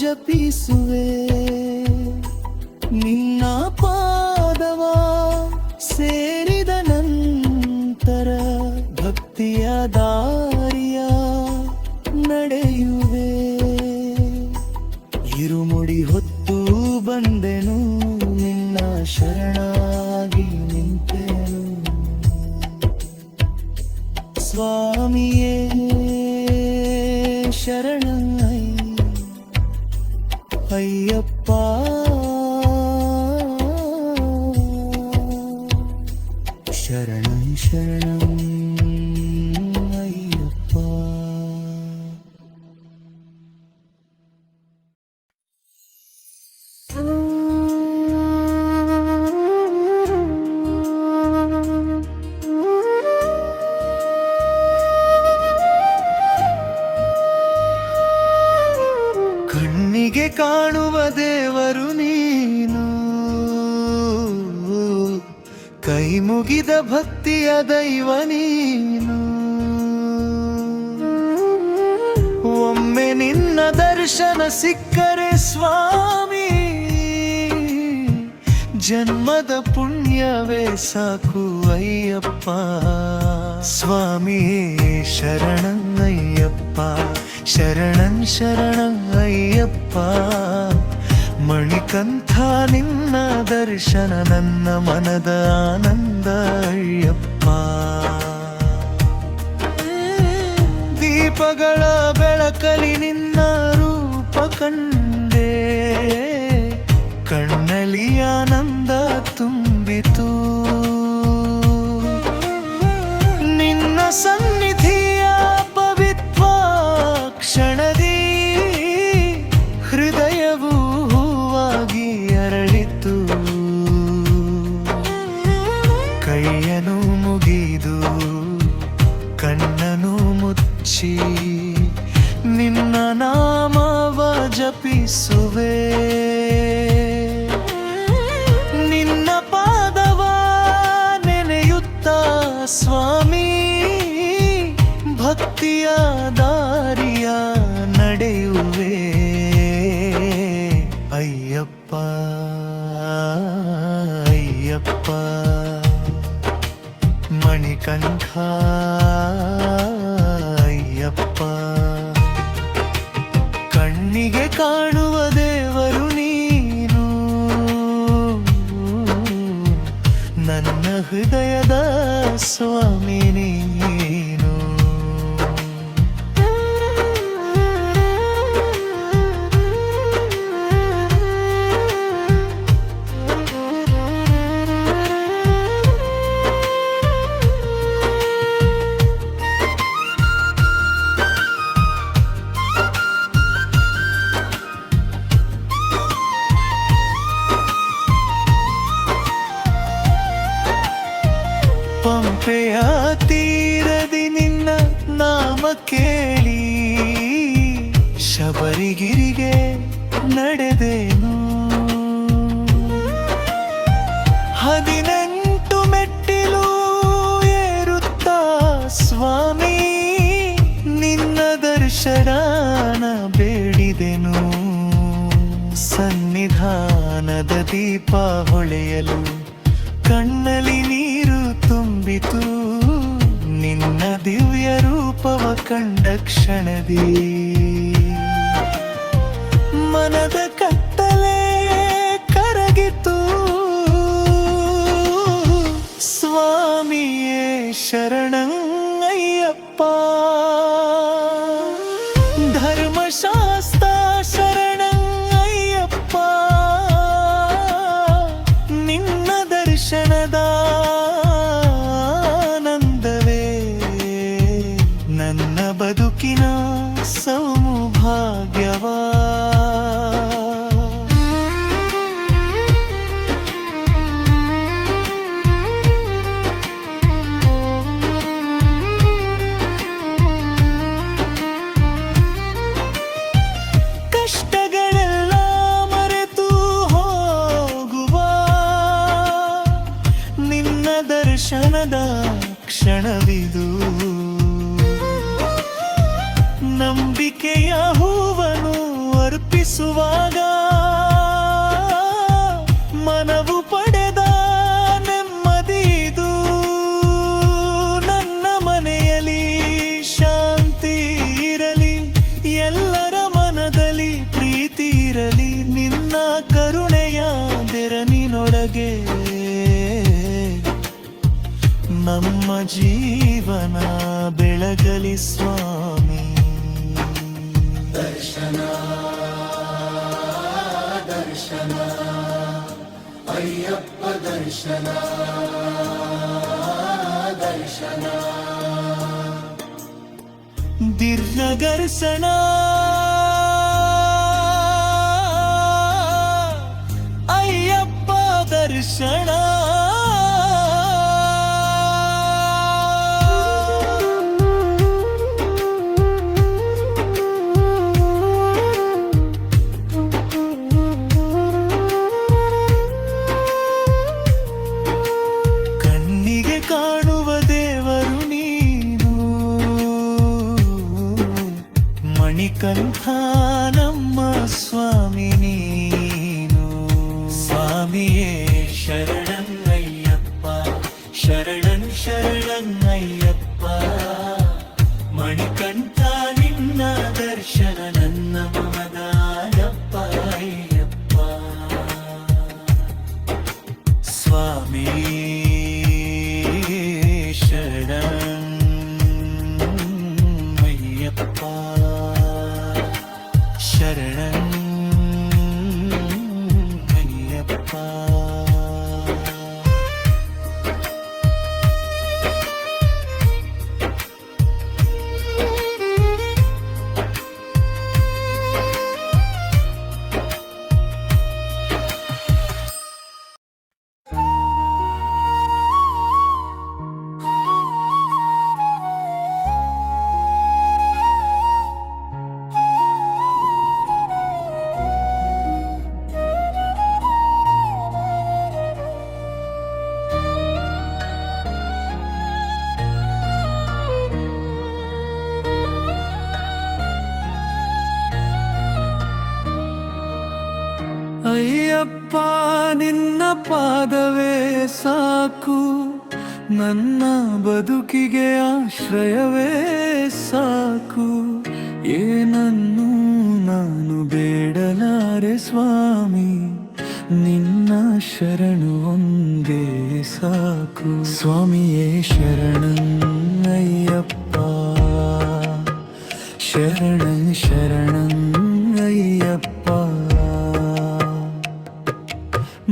ಜಪಿಸುವೆ, ನಿನ್ನ ಪಾದವ ಸೇರಿದ ನಂತರ ಭಕ್ತಿಯ ದಾರಿಯ ನಡೆಯುವೆ. ಇರುಮುಡಿ ಹೊತ್ತು ಬಂದೆನು ನಿನ್ನ ಶರಣಾಗಿ ನಿಂತೆನು. ಸ್ವಾಮಿಯೇ ಶರಣಂ ಅಯ್ಯಪ್ಪ, ಶರಣಂ ಶರಣಂ ಅಯ್ಯಪ್ಪ. ಕಣ್ಣಿಗೆ ಕಾಣುವ ದೇವರು ನೀನು, ಕೈ ಮುಗಿದ ಭಕ್ತಿಯ ದೈವ ನೀನು. ಒಮ್ಮೆ ನಿನ್ನ ದರ್ಶನ ಸಿಕ್ಕರೆ ಸ್ವಾಮಿ, ಜನ್ಮದ ಪುಣ್ಯವೇ ಸಾಕು ಅಯ್ಯಪ್ಪ. ಸ್ವಾಮಿಯೇ ಶರಣಂ ಅಯ್ಯಪ್ಪ, ಶರಣಂ ಶರಣಂ ಅಯ್ಯಪ್ಪ, ಮಣಿಕಂಠ ನಿನ್ನ ದರ್ಶನ ನನ್ನ ಮನದ ಆನಂದ ಅಯ್ಯಪ್ಪ. ದೀಪಗಳ ಬೆಳಕಲಿ ನಿನ್ನ ರೂಪ ಕಂಡೆ, ಕಣ್ಣಲ್ಲಿ ಆನಂದ ತುಂಬಿತು. ನಿನ್ನ ಸನ್ನಿಧಿಯ ಪವಿತ್ರ ಕ್ಷಣದಿ ಹೃದಯವು ಹೂವಾಗಿ ಅರಳಿತು. ಕೈಯನ್ನು ಮುಗಿದು ಕಣ್ಣನು ಮುಚ್ಚಿ ನಿನ್ನ ನಾಮವ ಜಪಿಸುವೆ. ನಿನ್ನ ಪಾದವ ನೆನೆಯುತ್ತ ಸ್ವಾಮಿ, ಭಕ್ತಿಯ ದಾರಿಯ ನಡೆಯುವೆ ಅಯ್ಯಪ್ಪ ಅಯ್ಯಪ್ಪ. ಮಣಿಕಂಠ ಅಯ್ಯಪ್ಪ, ಕಣ್ಣಿಗೆ ಕಾಣುವ ದೇವರು ನೀನು, ನನ್ನ ಹೃದಯದ ಸ್ವಾಮಿ ನೀನು. ಕೃಪೆಯ ತೀರದಿ ನಿನ್ನ ನಾಮ ಕೇಳಿ ಶಬರಿಗಿರಿಗೆ ನಡೆದೇನು 18 ಮೆಟ್ಟಿಲು ಏರುತ್ತಾ ಸ್ವಾಮಿ ನಿನ್ನ ದರ್ಶನ ಬೇಡಿದೆನು ಸನ್ನಿಧಾನದ ದೀಪ ಹೊಳೆಯಲು ಕಣ್ಣಲ್ಲಿ ನೀರು ತುಂಬಿತು ನಿನ್ನ ದಿವ್ಯ ರೂಪವ ಕಂಡ ಕ್ಷಣದಿ ಮನದ ಕತ್ತಲೆ ಕರಗಿತು ಸ್ವಾಮಿಯೇ ಶರಣಯ್ಯಪ್ಪ ಧರ್ಮಶಾಸ್ತ್ರ ಶರಣಯ್ಯಪ್ಪ ನಿನ್ನ ದರ್ಶನದ ಆನಂದವೇ ನನ್ನ ಬದುಕಿನ ಸೌಭಾಗ್ಯವಾ ಕಷ್ಟಗಳೆಲ್ಲ ಮರೆತು ಹೋಗುವ ನಿನ್ನ ದರ್ಶನದ ಕ್ಷಣವಿದು ನಂಬಿಕೆಯ ಹೂವನ್ನು ಅರ್ಪಿಸುವಾಗ ಮನವು ಪಡೆದ ನೆಮ್ಮದಿದು ನನ್ನ ಮನೆಯಲ್ಲಿ ಶಾಂತಿ ಇರಲಿ ಎಲ್ಲರ ಮನದಲ್ಲಿ ಪ್ರೀತಿ ಇರಲಿ ನಿನ್ನ ಕರುಣೆಯ ಬೆರನಿನೊಳಗೆ ನಮ್ಮ ಜೀವನ ಬೆಳಗಲಿ ಸ್ವಾಮಿ ದರ್ಶನ ದರ್ಶನ ಅಯ್ಯಪ್ಪ ದರ್ಶನ ದರ್ಶನ ದೀರ್ಘದರ್ಶನ ಅಯ್ಯಪ್ಪ ದರ್ಶನ ಕಾಣುವ ದೇವರು ನೀನು ಮಣಿಕಂಠ ನಮ್ಮ ಸ್ವಾಮಿ ನೀನು ಸ್ವಾಮಿಯೇ ಶರಣಯ್ಯಪ್ಪ ಶರಣಯ್ಯಪ್ಪ ಮಣಿಕಂಠ ನಿನ್ನ ದರ್ಶನ ನನ್ನ ಮಮದಾಯಪ್ಪ ಅಯ್ಯಪ್ಪ ಸ್ವಾಮಿ ಶರಣಯ್ಯಪ್ಪ ಶರಣಯ್ಯಪ್ಪ ಅಯ್ಯಪ್ಪ ನಿನ್ನ ಪಾದವೇ ಸಾಕು ನನ್ನ ಬದುಕಿಗೆ ಆಶ್ರಯವೇ ಸಾಕು ಏನನ್ನು ನಾನು ಬೇಡಲಾರೆ ಸ್ವಾಮಿ ನಿನ್ನ ಶರಣು ಒಂದೇ ಸಾಕು ಸ್ವಾಮಿಯೇ ಶರಣಯ್ಯಪ್ಪ ಶರಣಯ್ಯಪ್ಪ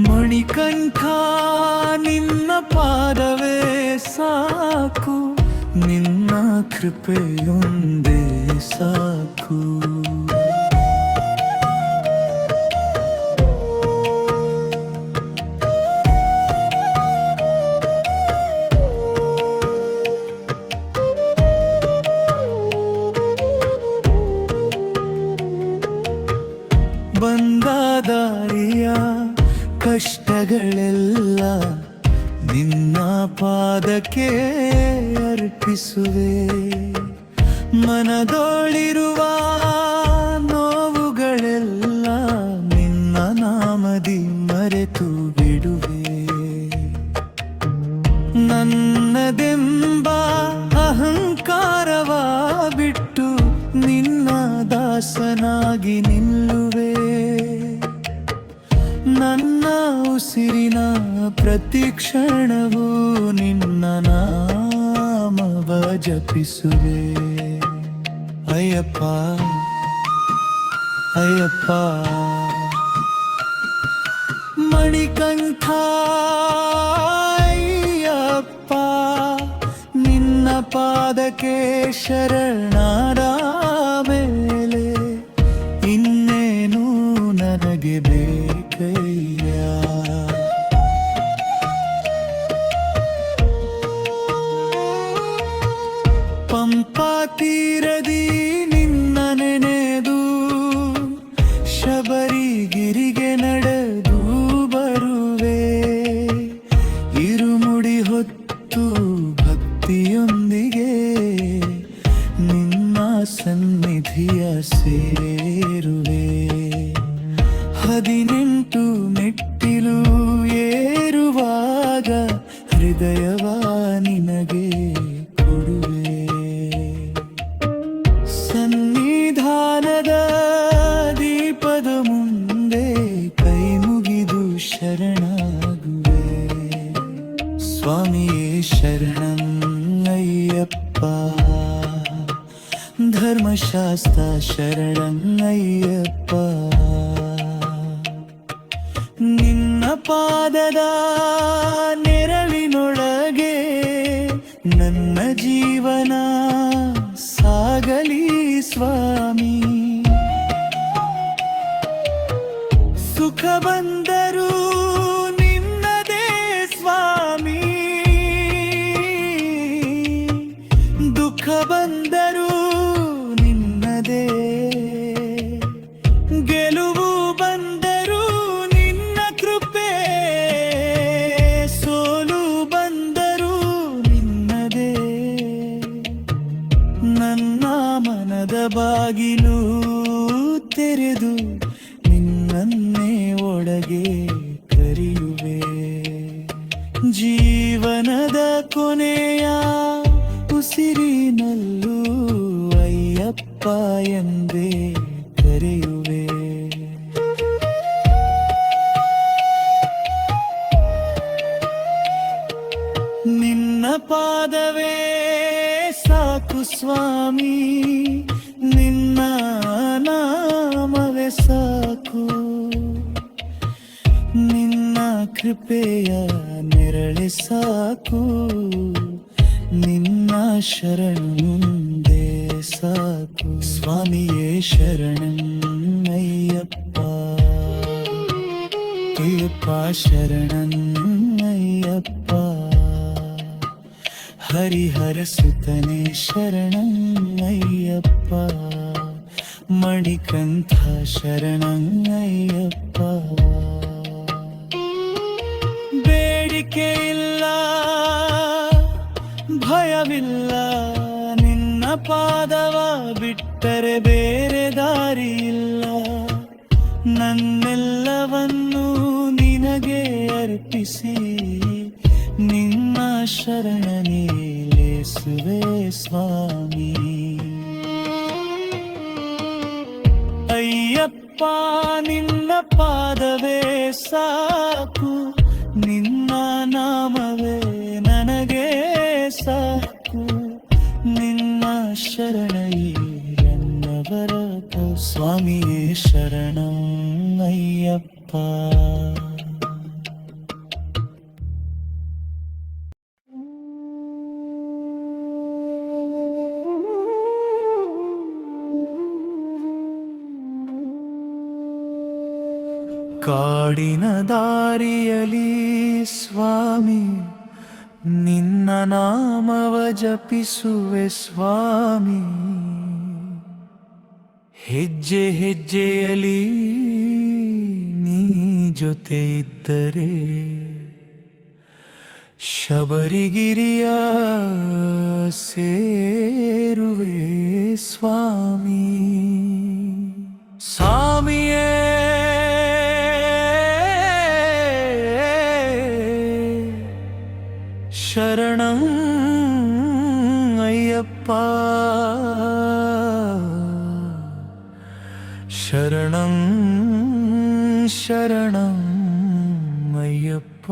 ಮಣಿಕಂಠ ನಿನ್ನ ಪಾದವೇ ಸಾಕು ನಿನ್ನ ಕೃಪೆಯೊಂದೇ ಸಾಕು ದಾರಿಯ ಕಷ್ಟಗಳೆಲ್ಲ ನಿನ್ನ ಪಾದಕ್ಕೆ ಅರ್ಪಿಸುವೆ. ಮನದೊಳಿರುವ ನೋವುಗಳೆಲ್ಲ ನಿನ್ನ ನಾಮದಿ ಮರೆತು ಬಿಡುವೆ. ನನ್ನದೆಂಬ ಅಹಂಕಾರವ ಬಿಟ್ಟು ನಿನ್ನ ದಾಸನಾಗಿ ನಿಲ್ಲುವೆ. ನನ್ನ ಉಸಿರಿನ ಪ್ರತಿ ಕ್ಷಣವೂ ನಿನ್ನ ನಾಮವ ಜಪಿಸುವೆ. ಅಯ್ಯಪ್ಪ ಅಯ್ಯಪ್ಪ ಮಣಿಕಂಠ ಅಯ್ಯಪ್ಪ, ನಿನ್ನ ಪಾದಕ್ಕೆ ಶರಣಾದ ಮೇಲೆ ಇನ್ನೇನು ನನಗೆ ಬೇಕಯ್ಯ. ಪಂಪಾ ತೀರದಿ ನಿನ್ನ ನೆನೆದು ಶಬರಿಗಿರಿಗೆ ನಡೆದು ಬರುವೆ. ಇರುಮುಡಿ ಹೊತ್ತು ಭಕ್ತಿಯೊಂದಿಗೆ ನಿನ್ನ ಸನ್ನಿಧಿಯ ಸೇರುವೆ. 18 ಮೆಟ್ಟಿಲು ಏರುವಾಗ ಹೃದಯವ ನಿನಗೆ ಕೊಡುವೆ. ಸನ್ನಿಧಾನದ ದೀಪದ ಮುಂದೆ ಕೈ ಮುಗಿದು ಶರಣಾಗುವೆ. ಸ್ವಾಮಿಯೇ ಶರಣಂ ಅಯ್ಯಪ್ಪ, ಧರ್ಮಶಾಸ್ತ್ರ ಶರಣಂ ಅಯ್ಯಪ್ಪ. ನಿನ್ನ ಪಾದದ ನೆರಳಿನೊಳಗೆ ನನ್ನ ಜೀವನ ಸಾಗಲಿ ಸ್ವಾಮಿ. ಸುಖ ಬಂದರೂ ನಿನ್ನದೇ ಸ್ವಾಮಿ, ದುಃಖ ಬಂದರೂ ನಿನ್ನದೇ. ಗೆಲುವು ಬಂದರೂ ನಿನ್ನ ಕೃಪೆ, ಸೋಲು ಬಂದರೂ ನಿನ್ನದೇ. ನನ್ನ ಮನದ ಬಾಗಿಲು ತೆರೆದು ನಿನ್ನನ್ನೇ ಒಳಗೆ ಕರೆಯುವೆ. ಜೀವನದ ಕೊನೆಯ ಉಸಿರಿನಲ್ಲೂ ಅಯ್ಯಪ್ಪ ಎಂದೇ ಕರೆಯುವೆ. ನಿನ್ನ ಪಾದವೇ ಸಾಕು ಸ್ವಾಮಿ, ನಿನ್ನ ನಾಮವೇ ಸಾಕು. ನಿನ್ನ ಕೃಪೆಯ ನೆರಳೆ ಸಾಕು, ನಿನ್ನ ಶರಣುಂದೇ ಸಾಕು. ಸ್ವಾಮಿಯೇ ಶರಣಂ ಅಯ್ಯಪ್ಪ, ಅಯ್ಯಪ್ಪ ಶರಣಂ ಅಯ್ಯಪ್ಪ. ಹರಿಹರ ಸುತನೇ ಶರಣಂ ಅಯ್ಯಪ್ಪ, ಮಣಿಕಂಠ ಶರಣಂ ಅಯ್ಯಪ್ಪ. ಬೇಡಿಕೆ ಇಲ್ಲ ಭಯವಿಲ್ಲ, ನಿನ್ನ ಪಾದವ ಬಿಟ್ಟರೆ ಬೇರೆ ದಾರಿ ಇಲ್ಲ. ನನ್ನೆಲ್ಲವನ್ನೂ ನಿನಗೆ ಅರ್ಪಿಸಿ ನಿನ್ನ ಶರಣನೇ ಲೇಸುವೆ ಸ್ವಾಮಿ. ಅಯ್ಯಪ್ಪ ನಿನ್ನ ಪಾದವೇ ಸಾಕು, ನಿನ್ನ ನಾಮವೇ ನನಗೆ ಸಾಕು. ನಿನ್ನ ಶರಣೈ ಎನ್ನವರಕ ಸ್ವಾಮಿಯೇ ಶರಣಂ ಅಯ್ಯಪ್ಪ. ಕಾಡಿನ ದಾರಿಯಲಿ ಸ್ವಾಮಿ ನಿನ್ನ ನಾಮವ ಜಪಿಸುವೆ ಸ್ವಾಮಿ. ಹೆಜ್ಜೆ ಹೆಜ್ಜೆಯಲಿ ಜೊತೆ ಇದ್ದರೆ ಶಬರಿಗಿರಿಯ ಸೇರುವೆ ಸ್ವಾಮಿ. ಸ್ವಾಮಿಯೇ ಶರಣಂ ಅಯ್ಯಪ್ಪ, ಶರಣಂ ಶರಣಂ ಅಯ್ಯಪ್ಪ.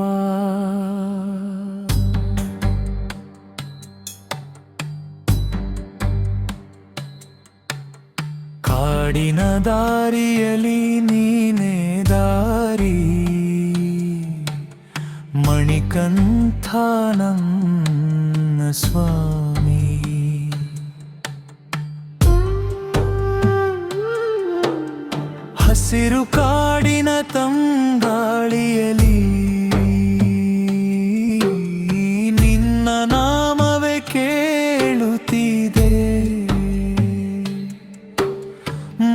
ಕಾಡಿನ ದಾರಿಯಲಿ ನೀನೇ ದಾರಿ, ಮಣಿಕಂಠ ನನ್ನ ಸ್ವಾಮಿ. ಹಸಿರು ಕಾಡಿನ ತಂಗಾಳಿಯಲಿ ನಿನ್ನ ನಾಮವೇ ಕೇಳುತ್ತಿದೆ.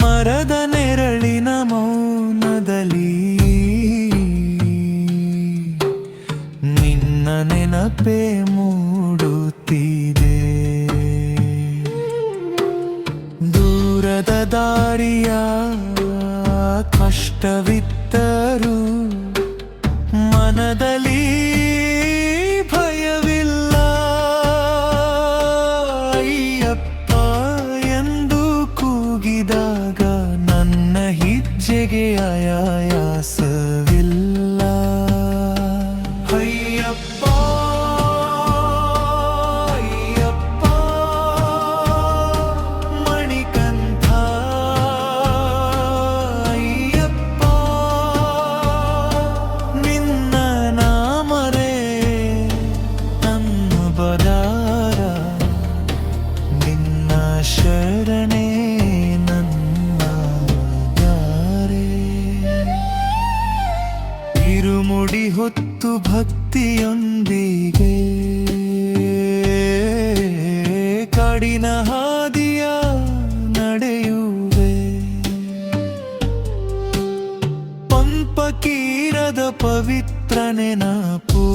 ಮರದ ನೆರಳಿನ ಮೌನದಲ್ಲಿ ನಿನ್ನ ನೆನಪೇ ಮೂಡುತ್ತಿದೆ. ದೂರದ ದಾರಿಯ ಕಷ್ಟವಿದ್ದರೂ ಮನದಲ್ಲಿ ಭಯವಿಲ್ಲ. ಅಯ್ಯಪ್ಪ ಎಂದು ಕೂಗಿದಾಗ ನನ್ನ ಹೆಜ್ಜೆಗೆ ಆಯಾಸವಿಲ್ಲ. ಅಯ್ಯಪ್ಪ ಅಯ್ಯಪ್ಪ ಮಣಿಕಂಠ ಅಯ್ಯಪ್ಪ, ನಿನ್ನ ನಾಮರೇ ನಮ್ಮ ಬದಾರ, ನಿನ್ನ ಶರಣೆ ನನ್ನ ದಾರೆ. ಇರುಮುಡಿ ಹೊತ್ತು ಭಕ್ತಿಯೊಂದಿಗೆ ಕಾಡಿನ ಹಾದಿಯ ನಡೆಯುವೆ. ಪಂಪಕೀರದ ಪವಿತ್ರ ನೆನಪು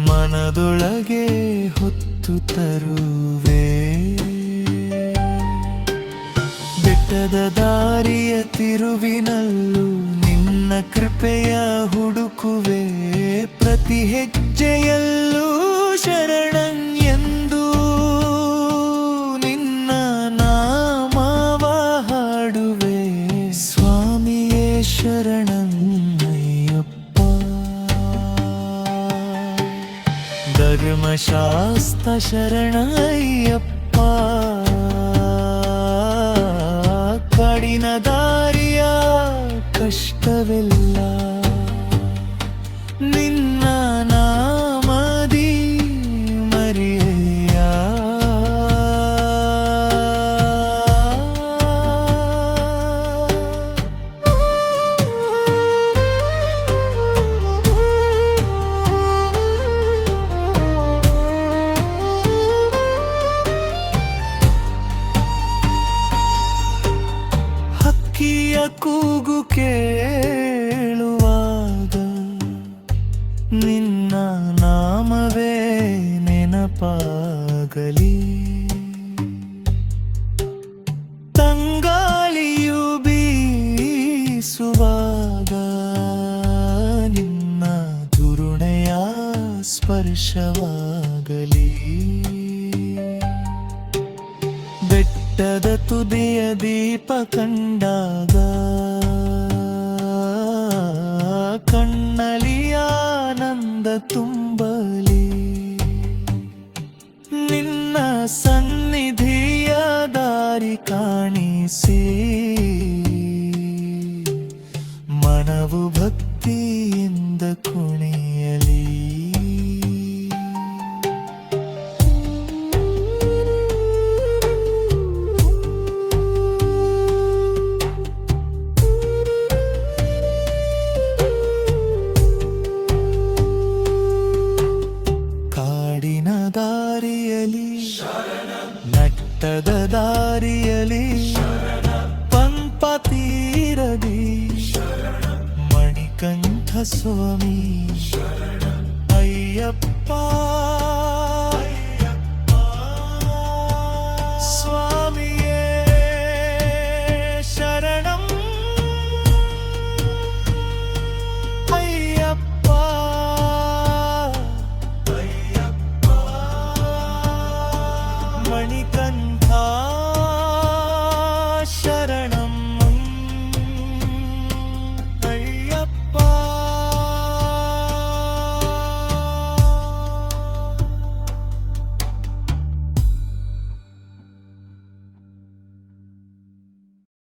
ಮನದೊಳಗೆ ಹೊತ್ತು ತರುವೆ. ಬೆಟ್ಟದ ದಾರಿಯ ತಿರುವಿನಲ್ಲೂ ನಿನ್ನ ಕೃಪೆಯ ಹುಡುಕುವೆ. ಪ್ರತಿ ಹೆಜ್ಜೆಯಲ್ಲೂ ಶರಣಂ ಎಂದು ನಿನ್ನ ನಾಮವ ಹಾಡುವೆ. ಸ್ವಾಮಿಯೇ ಶರಣಂ ಅಯ್ಯಪ್ಪ, ಧರ್ಮಶಾಸ್ತ್ರ ಶರಣ ಅಯ್ಯಪ್ಪ. ಕಾಡಿನ ದಾರಿಯ ಕಷ್ಟವೆಲ್ಲ ನಿನ್ನ ನಾಮದಿ ಮರೆಯ. ಹಕ್ಕಿಯ ಕೂಗು ಕೇಳುವಾಗ ನಿನ್ನ ನಾಮವೇ ನೆನಪಾಗಲಿ. ತಂಗಾಳಿಯು ಬೀಸುವಾಗ ನಿನ್ನ ದುರುಣೆಯ ಸ್ಪರ್ಶವಾಗಲಿ. ಬೆಟ್ಟದ ತುದಿಯ ದೀಪ ಕಂಡಾಗ ಕಣ್ಣಲ್ಲಿ ಆನಂದ ತುಂಬಲಿ. ನಿನ್ನ ಸನ್ನಿಧಿಯ ದಾರಿ ಕಾಣಿಸಿ ಮನವು ಭಕ್ತಿಯಿಂದ ಕುಣಿಯಲಿ. ಸ್ವಾಮಿ ಅಯ್ಯಪ್ಪ